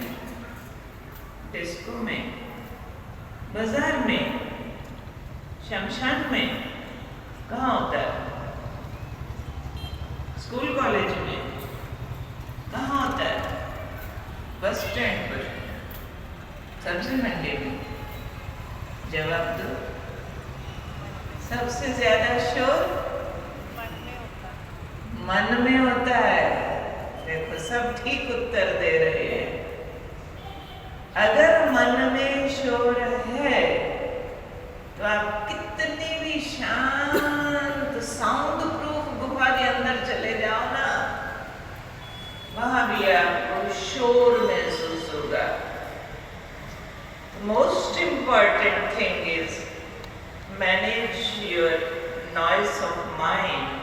डिस्को में, बाजार में, शमशान में। कहाँ होता है? स्कूल कॉलेज में। कहाँ होता है? बस स्टैंड पर, सब्जी मंडी में। जवाब दो। सबसे ज्यादा शोर मन में होता है। देखो सब ठीक उत्तर दे रहे हैं। अगर मन में शोर है तो आप कितनी भी शांत साउंड प्रूफ गुफा के अंदर चले जाओ ना, वहां भी आपको शोर महसूस होगा। Most important thing is manage your noise of mind.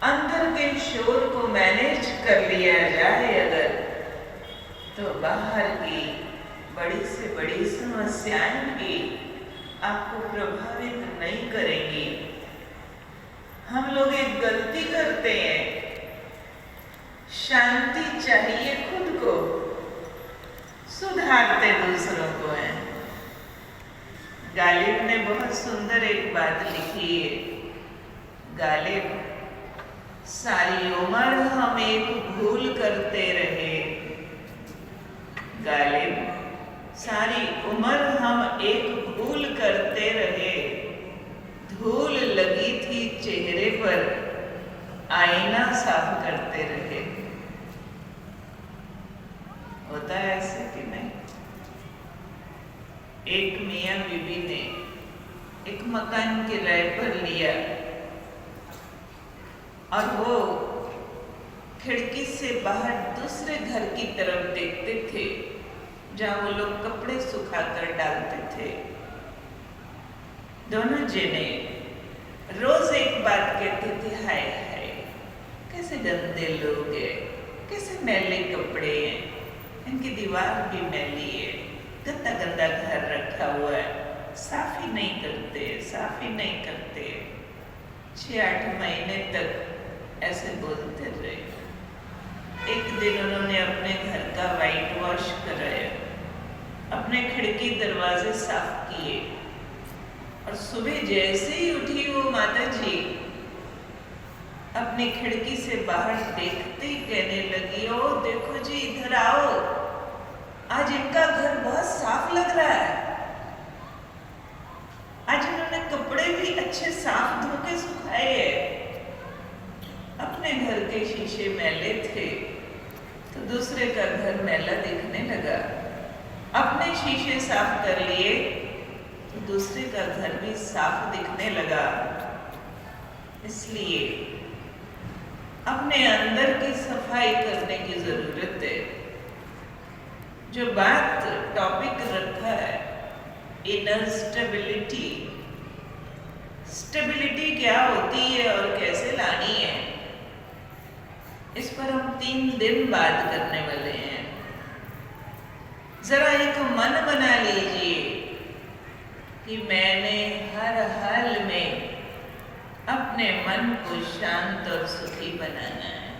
अंदर के शोर को मैनेज कर लिया जाए अगर, तो बाहर की बड़ी से बड़ी समस्याएं भी आपको प्रभावित नहीं करेंगी। हम लोग एक गलती करते हैं, शांति चाहिए खुद को, सुधारते दूसरों को हैं। गालिब ने बहुत सुंदर एक बात लिखी है। गालिब, सारी उम्र हम एक भूल करते रहे। गालिब, सारी उम्र हम एक भूल करते रहे। धूल लगी थी चेहरे पर, आईना साफ करते रहे। होता है ऐसे कि नहीं? एक मियाँ बीबी ने एक मकान किराए पर लिया और वो खिड़की से बाहर दूसरे घर की तरफ देखते थे जहां वो लोग कपड़े सुखाकर डालते थे। दोनों जने रोज एक बात कहते थे, हाय हाय कैसे गंदे लोग हैं, कैसे मैले कपड़े हैं, इनकी दीवार भी मैली है, गंदा गंदा घर रखा हुआ है, साफ ही नहीं करते, साफ ही नहीं करते। 6-8 महीने तक ऐसे बोलते रहे। एक दिन उन्होंने अपने घर का वाइट वॉश कराया, अपने खिड़की दरवाजे साफ किए और सुबह जैसे ही उठी वो माता जी अपनी खिड़की से बाहर देखते ही कहने लगी, ओ देखो जी इधर आओ, आज इनका घर बहुत साफ लग रहा है। आज इन्होंने कपड़े भी अच्छे साफ धो के सुखाए हैं। अपने घर के शीशे मैले थे तो दूसरे का घर मैला दिखने लगा। अपने शीशे साफ कर लिए तो दूसरे का घर भी साफ दिखने लगा। इसलिए अपने अंदर की सफाई करने की जरूरत है। जो बात टॉपिक रखा है, इनर स्टेबिलिटी, स्टेबिलिटी क्या होती है और कैसे लानी है, इस पर हम 3 दिन बात करने वाले हैं। जरा एक मन बना लीजिए कि मैंने हर हाल में अपने मन को शांत और सुखी बनाना है।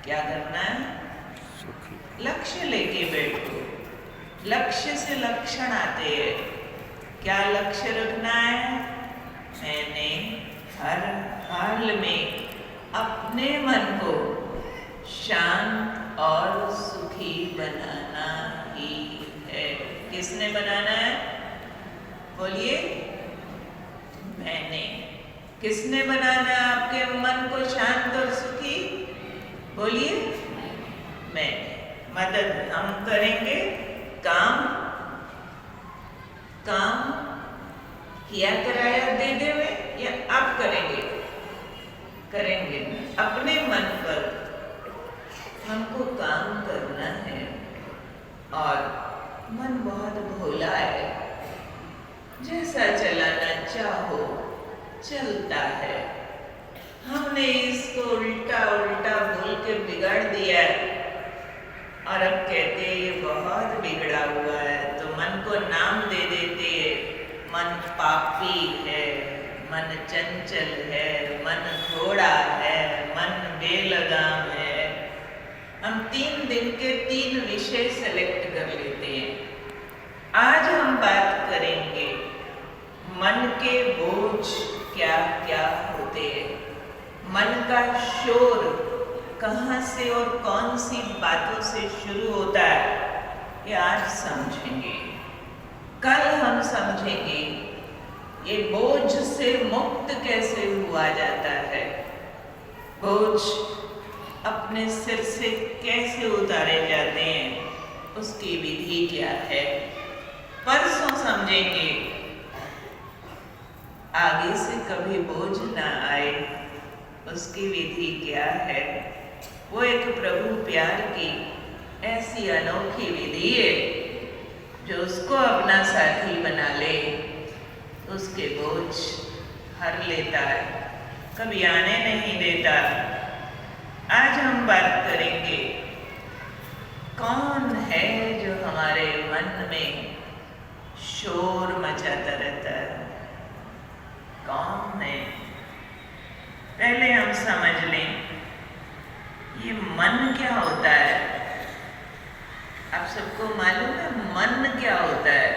क्या करना है? लक्ष्य लेके बैठो। लक्ष्य से लक्षण आते हैं। क्या लक्ष्य रखना है? मैंने हर हाल में अपने मन को शांत और सुखी बनाना ही है। किसने बनाना है? बोलिए। मैंने। किसने बनाना है आपके मन को शांत और सुखी? बोलिए। मैंने। मदद हम करेंगे। काम किया कराया दे देवे या आप करेंगे? करेंगे। अपने मन पर हमको काम करना है। और मन बहुत भोला है, जैसा चलाना चाहो चलता है। हमने इसको उल्टा उल्टा बोल के बिगाड़ दिया है और अब कहते हैं ये बहुत बिगड़ा हुआ है, तो मन को नाम दे देते हैं। मन पापी है, मन चंचल है, मन घोड़ा है, मन बेलगाम है। हम 3 दिन के 3 विषय सेलेक्ट कर लेते हैं। आज हम बात करेंगे मन के बोझ क्या क्या होते हैं, मन का शोर कहाँ से और कौन सी बातों से शुरू होता है, ये आज समझेंगे। कल हम समझेंगे ये बोझ से मुक्त कैसे हुआ जाता है, बोझ अपने सिर से कैसे उतारे जाते हैं, उसकी विधि क्या है। परसों समझेंगे आगे से कभी बोझ ना आए, उसकी विधि क्या है। वो एक प्रभु प्यार की ऐसी अनोखी विधि है जो उसको अपना साथी बना ले, उसके बोझ हर लेता है, कभी आने नहीं देता। बात करेंगे, कौन है जो हमारे मन में शोर मचाता रहता है? कौन है? पहले हम समझ लें ये मन क्या होता है। आप सबको मालूम है मन क्या होता है?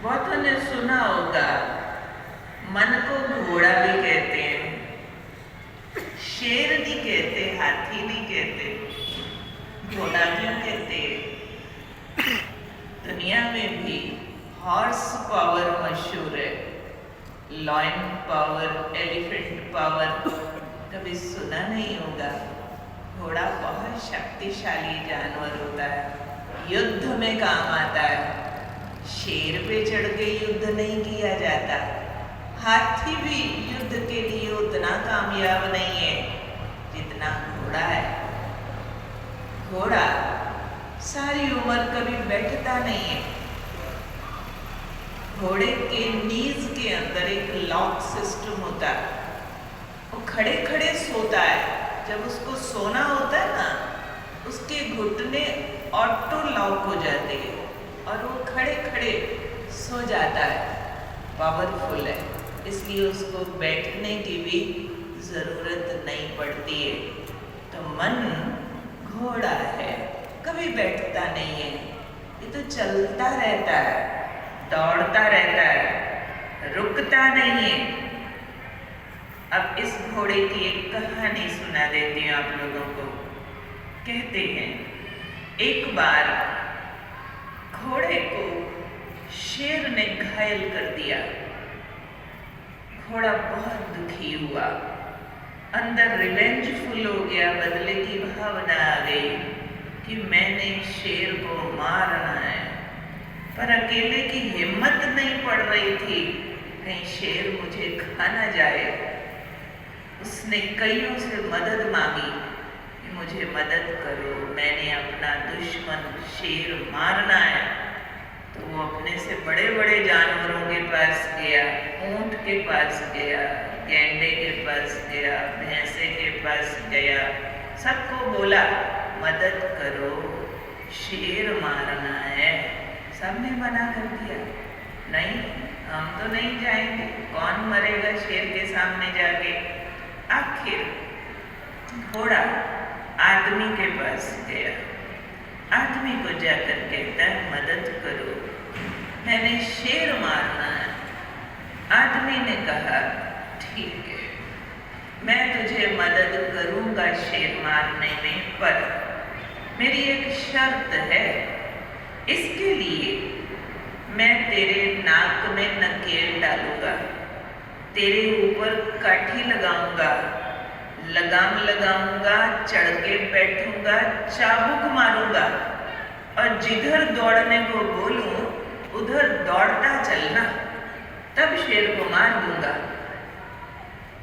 बहुतों ने सुना होगा, मन को घोड़ा भी कहते हैं, शेर नहीं कहते, हाथी नहीं कहते, घोड़ा क्यों कहते? दुनिया में भी हॉर्स पावर मशहूर है, लॉयन पावर, एलिफेंट पावर कभी सुना नहीं होगा। घोड़ा बहुत शक्तिशाली जानवर होता है, युद्ध में काम आता है। शेर पे चढ़ के युद्ध नहीं किया जाता। हाथी भी युद्ध के लिए उतना कामयाब नहीं है जितना घोड़ा है। घोड़ा सारी उम्र कभी बैठता नहीं है। घोड़े के नीज के अंदर एक लॉक सिस्टम होता है, वो खड़े खड़े सोता है। जब उसको सोना होता है ना, उसके घुटने ऑटो लॉक हो जाते हैं और वो खड़े खड़े सो जाता है। पावरफुल है, इसलिए उसको बैठने की भी ज़रूरत नहीं पड़ती है। तो मन घोड़ा है, कभी बैठता नहीं है, ये तो चलता रहता है, दौड़ता रहता है, रुकता नहीं है। अब इस घोड़े की एक कहानी सुना देती हूँ आप लोगों को। कहते हैं एक बार घोड़े को शेर ने घायल कर दिया। घोड़ा बहुत दुखी हुआ, अंदर रिवेंजफुल हो गया, बदले की भावना आ गई कि मैंने शेर को मारना है। पर अकेले की हिम्मत नहीं पड़ रही थी, कहीं शेर मुझे खा ना जाए। उसने कईयों से मदद मांगी कि मुझे मदद करो, मैंने अपना दुश्मन शेर मारना है। तो वो अपने से बड़े बड़े जानवरों के पास गया, ऊंट के पास गया, गैंडे के पास गया, भैंसे के पास गया, सबको बोला मदद करो, शेर मारना है। सबने मना कर दिया, नहीं हम तो नहीं जाएंगे, कौन मरेगा शेर के सामने जाके। आखिर घोड़ा आदमी के पास गया, आदमी को जाकर कहता है मदद करो, मैंने शेर मारना है। आदमी ने कहा ठीक है, मैं तुझे मदद करूंगा शेर मारने में, पर मेरी एक शर्त है। इसके लिए मैं तेरे नाक में नकेल डालूंगा, तेरे ऊपर काठी लगाऊंगा, लगाम लगाऊंगा, चढ़ के बैठूंगा, चाबुक मारूंगा और जिधर दौड़ने को बोलूं उधर दौड़ता चलना, तब शेर को मार दूंगा।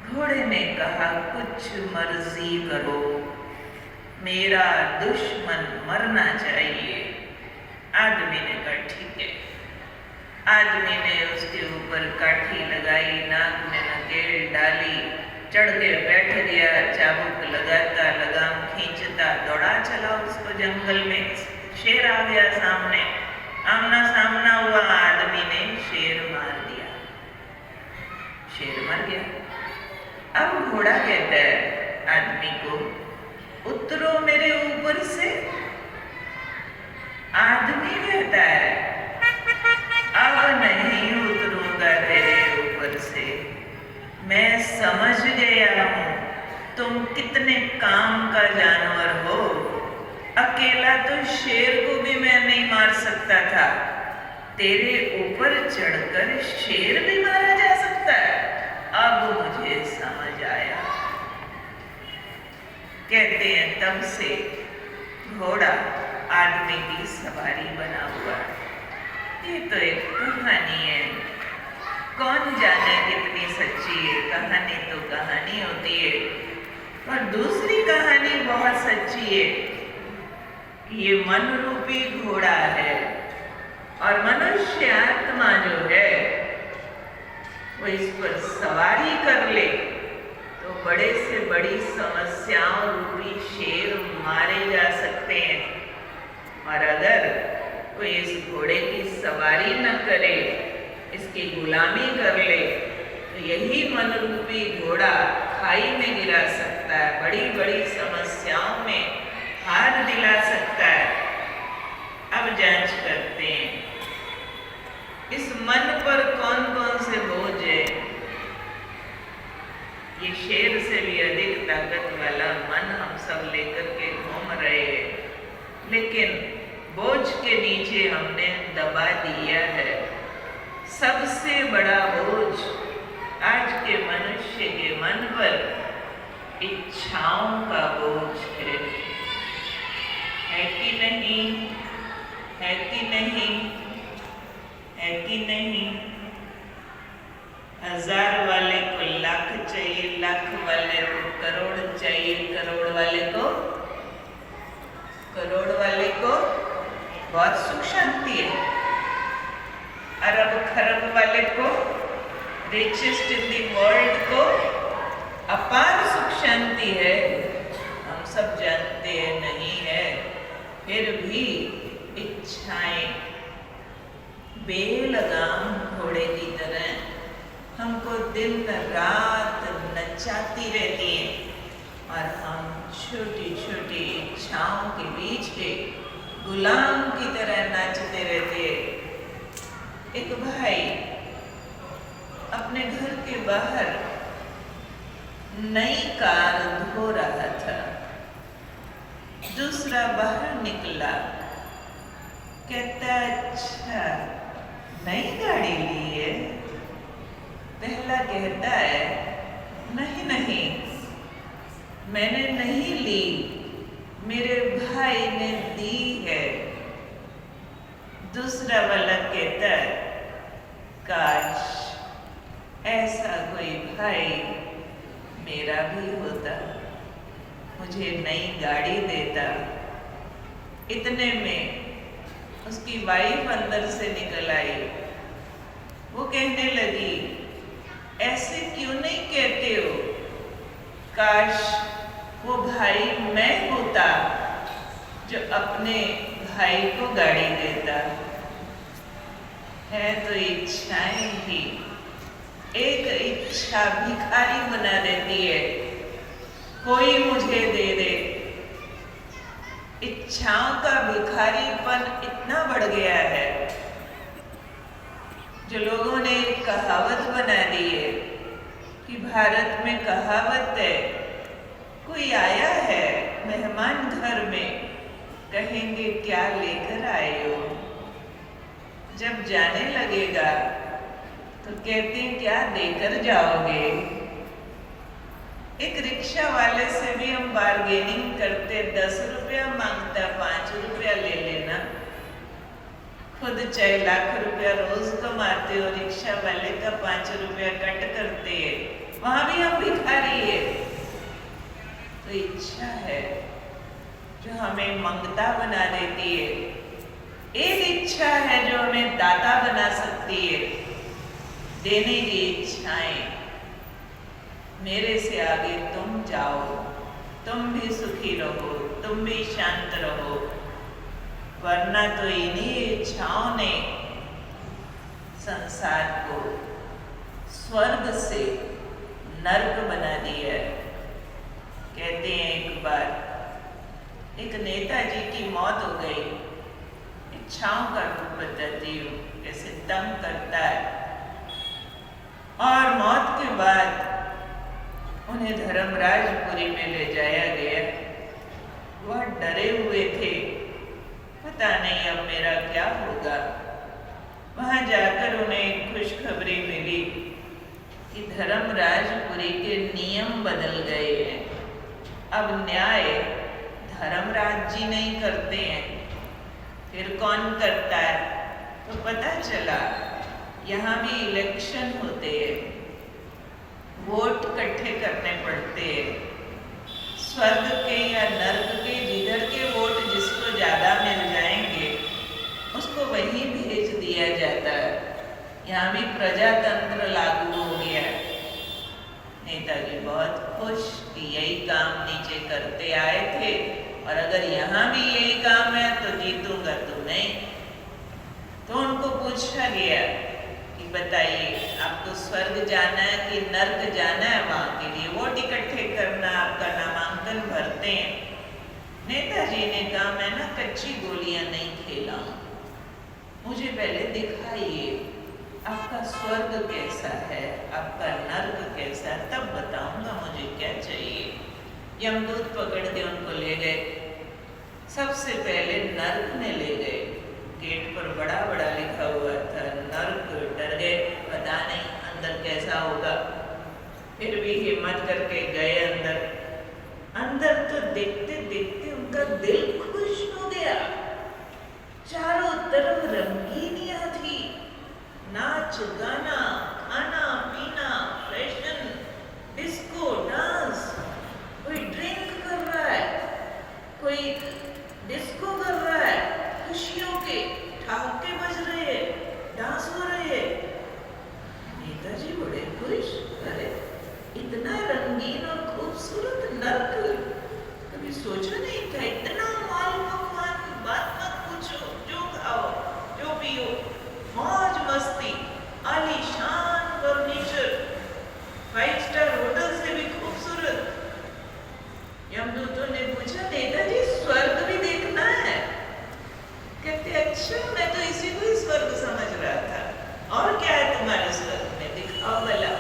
घोड़े ने कहा कुछ मर्जी करो, मेरा दुश्मन मरना चाहिए। आदमी ने कहा ठीक है। आदमी ने उसके ऊपर काठी लगाई, नाक में नकेल डाली, चढ़ के बैठ गया, चाबुक लगाता, लगाम खींचता, दौड़ा चला उसको जंगल में। शेर आ गया सामने, आमना सामना हुआ, आदमी ने शेर मार दिया, शेर मर गया। अब घोड़ा कहता है आदमी को उतरो मेरे ऊपर से। आदमी कहता है अब नहीं उतरूंगा तेरे ऊपर से, मैं समझ गया हूं तुम कितने काम का जानवर हो। अकेला तो शेर को भी मैं नहीं मार सकता था, तेरे ऊपर चढ़कर शेर भी मारा जा सकता है। अब मुझे समझ आया। कहते हैं तब से घोड़ा आदमी की सवारी बना हुआ। ये तो एक कहानी है, कौन जाने कितनी सच्ची है। कहानी तो कहानी होती है, और दूसरी कहानी बहुत सच्ची है। ये मन रूपी घोड़ा है और मनुष्य आत्मा जो है वो इस पर सवारी कर ले तो तो बड़े से बड़ी समस्याओं रूपी शेर मारे जा सकते हैं। और अगर कोई इस घोड़े की सवारी न करे, इसकी गुलामी कर ले, तो यही मन रूपी घोड़ा खाई में गिरा सकता है, बड़ी बड़ी समस्याओं में हार दिला सकता है। अब जांच करते हैं इस मन पर कौन कौन से बोझ है। ये शेर से भी अधिक ताकत वाला मन हम सब लेकर के घूम रहे हैं, लेकिन बोझ के नीचे हमने दबा दिया है। सबसे बड़ा बोझ आज के मनुष्य के मन पर इच्छाओं का बोझ है कि नहीं? है कि नहीं? है कि नहीं? 1000 वाले को लाख चाहिए, लाख वाले को करोड़ चाहिए, करोड़ वाले को बहुत सुख शांति है। अरब खरब वाले को, रिचेस्ट इन द वर्ल्ड को अपार सुख शांति है। हम सब जानते हैं नहीं है, फिर भी इच्छाएं बेलगाम घोड़े की तरह हमको दिन रात नचाती रहती हैं, और हम छोटी छोटी इच्छाओं के बीच पे गुलाम की तरह नाचते रहते हैं। एक भाई अपने घर के बाहर नई कार धो रहा था, दूसरा बाहर निकला, कहता अच्छा नई गाड़ी ली है। पहला कहता है नहीं नहीं मैंने नहीं ली, मेरे भाई ने दी है। दूसरा वाला कहता है काश ऐसा कोई भाई मेरा भी होता, मुझे नई गाड़ी देता। इतने में उसकी वाइफ अंदर से निकल आई। वो कहने लगी ऐसे क्यों नहीं कहते हो, काश वो भाई मैं होता जो अपने भाई को गाड़ी देता। है तो इच्छाएं ही एक इच्छा भिखारी बना देती है। कोई मुझे दे दे। इच्छाओं का भिखारीपन इतना बढ़ गया है, जो लोगों ने एक कहावत बना दी है कि भारत में कहावत है, कोई आया है मेहमान घर में, कहेंगे क्या लेकर आए हो। जब जाने लगेगा तो कहते हैं क्या देकर जाओगे। एक रिक्शा वाले से भी हम बार्गेनिंग करते, 10 रुपया मांगता, 5 रुपया ले लेना। खुद 6 लाख रुपया रोज कमाते हो, रिक्शा वाले का 5 रुपया कट करते हैं, वहां भी हम भिखारी है। तो इच्छा है जो हमें मंगता बना देती है। एक इच्छा है जो हमें दाता बना सकती है। देने की इच्छाएं, मेरे से आगे तुम जाओ, तुम भी सुखी रहो, तुम भी शांत रहो, वरना तो इन्हीं इच्छाओं ने संसार को स्वर्ग से नर्क बना दिया है। कहते हैं एक बार एक नेताजी की मौत हो गई। इच्छाओं का रूप बताती हूँ कैसे तंग करता है। और मौत के बाद उन्हें धर्मराजपुरी में ले जाया गया। वह डरे हुए थे, पता नहीं अब मेरा क्या होगा। वहां जाकर उन्हें एक खुशखबरी मिली कि धर्मराजपुरी के नियम बदल गए हैं। अब न्याय धर्मराज जी नहीं करते हैं, फिर कौन करता है? तो पता चला यहाँ भी इलेक्शन होते हैं, वोट इकट्ठे करने पड़ते हैं। स्वर्ग के या नर्क के, जिधर के वोट जिसको ज़्यादा मिल जाएंगे उसको वहीं भेज दिया जाता है। यहाँ भी प्रजातंत्र लागू हो गया। नेताजी बहुत खुश कि यही काम नीचे करते आए थे और अगर यहाँ भी यही काम है तो जीतूंगा तो मैं। तो उनको पूछा गया कि बताइए आपको स्वर्ग जाना है कि नर्क जाना है, वहां के लिए वोट इकट्ठे करना, आपका नामांकन भरते हैं। नेताजी ने कहा मैं ना कच्ची गोलियां नहीं खेला हूं, मुझे पहले दिखाइए आपका स्वर्ग कैसा है, आपका नर्क कैसा है, तब बताऊंगा मुझे क्या चाहिए। यमदूत पकड़ के उनको ले गए। सबसे पहले नर्क में ले गए। गेट पर बड़ा बड़ा लिखा हुआ था नर्क। डर गए, पता नहीं अंदर कैसा होगा, फिर भी हिम्मत करके गए अंदर। अंदर तो देखते देखते उनका दिल खुश हो गया। चारों तरफ रंगीनियां थी, नाच गाना, खाना पीना, फैशन, डिस्को डांस। कोई ड्रिंक कर रहा है, कोई डिस्को कर रहा है, खुशियों के ठहाके बज रहे हैं, डांस हो रहे हैं। नेताजी बड़े खुश। अरे इतना रंगीन और खूबसूरत नर्क कभी सोचा नहीं था। इतना माल पकवान, बात मत पूछो, जो खाओ जो पियो, मौज मस्ती, आलीशान फर्नीचर, 5 स्टार होटल से भी खूबसूरत। यमदूतों ने पूछा नेताजी स्वर्ग भी देखना है? कहते अच्छा मैं तो इसी को ही स्वर्ग समझ रहा था, और क्या है तुम्हारे स्वर्ग में, दिखाओ भला।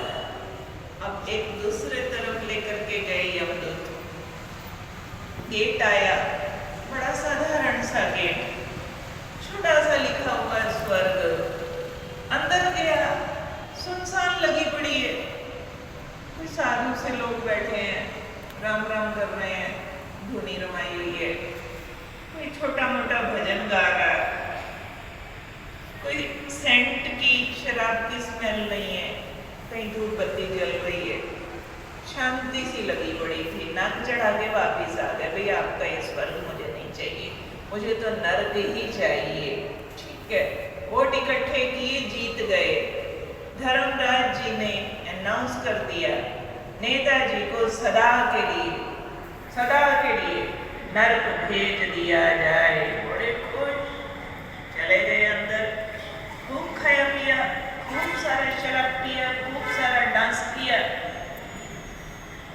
अब एक दूसरे तरफ लेकर के गए यमदूत। गेट आया, बड़ा साधारण सा गेट, छोटा सा लिखा हुआ है स्वर्ग। अंदर गया, सुनसान लगी पड़ी है। कोई साधु से लोग बैठे हैं, राम राम कर रहे हैं, धुनी रमाई हुई है। कोई छोटा मोटा भजन गा रहा है। कोई सेंट की, शराब की स्मेल नहीं है, कहीं धूप बत्ती जल रही है। शांति सी लगी पड़ी थी। नाक चढ़ा के वापिस आ गए, भैया आपका ये स्वर्ग मुझे नहीं चाहिए, मुझे तो नर्क ही चाहिए। ठीक है, वोट इकट्ठे किए, जीत गए। धर्मराज जी ने अनाउंस कर दिया नेताजी को सदा के लिए नर्क भेज दिया जाए। बड़े खुश, चले गए अंदर। खूब खाया पिया, खूब सारा शराब पिया, खूब सारा डांस किया,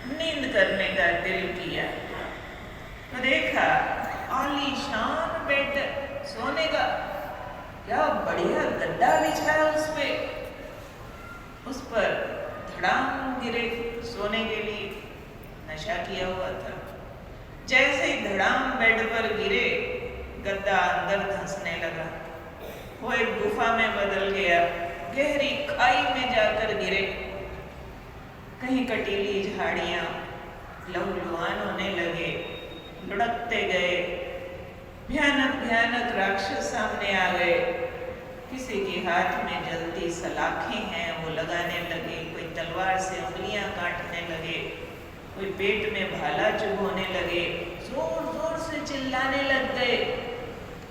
नींद करने का दिल किया। तो देखा आलीशान बेड, सोने का क्या बढ़िया गद्दा बिछाया उस पर धड़ाम गिरे सोने के लिए। नशा किया हुआ था। जैसे ही धड़ाम बेड पर गिरे, गद्दा अंदर धंसने लगा। वो एक गुफा में बदल गया, गहरी खाई में जाकर गिरे। कहीं कटीली झाड़ियां लहूलुहान होने लगे, लुढ़कते गए। भयानक भयानक राक्षस सामने आ गए। किसी के हाथ में जलती सलाखें हैं, वो लगाने लगे। कोई तलवार से उंगलियां काटने लगे, कोई पेट में भाला चुभोने लगे। जोर जोर से चिल्लाने लग गए,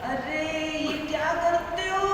अरे ये क्या करते हो,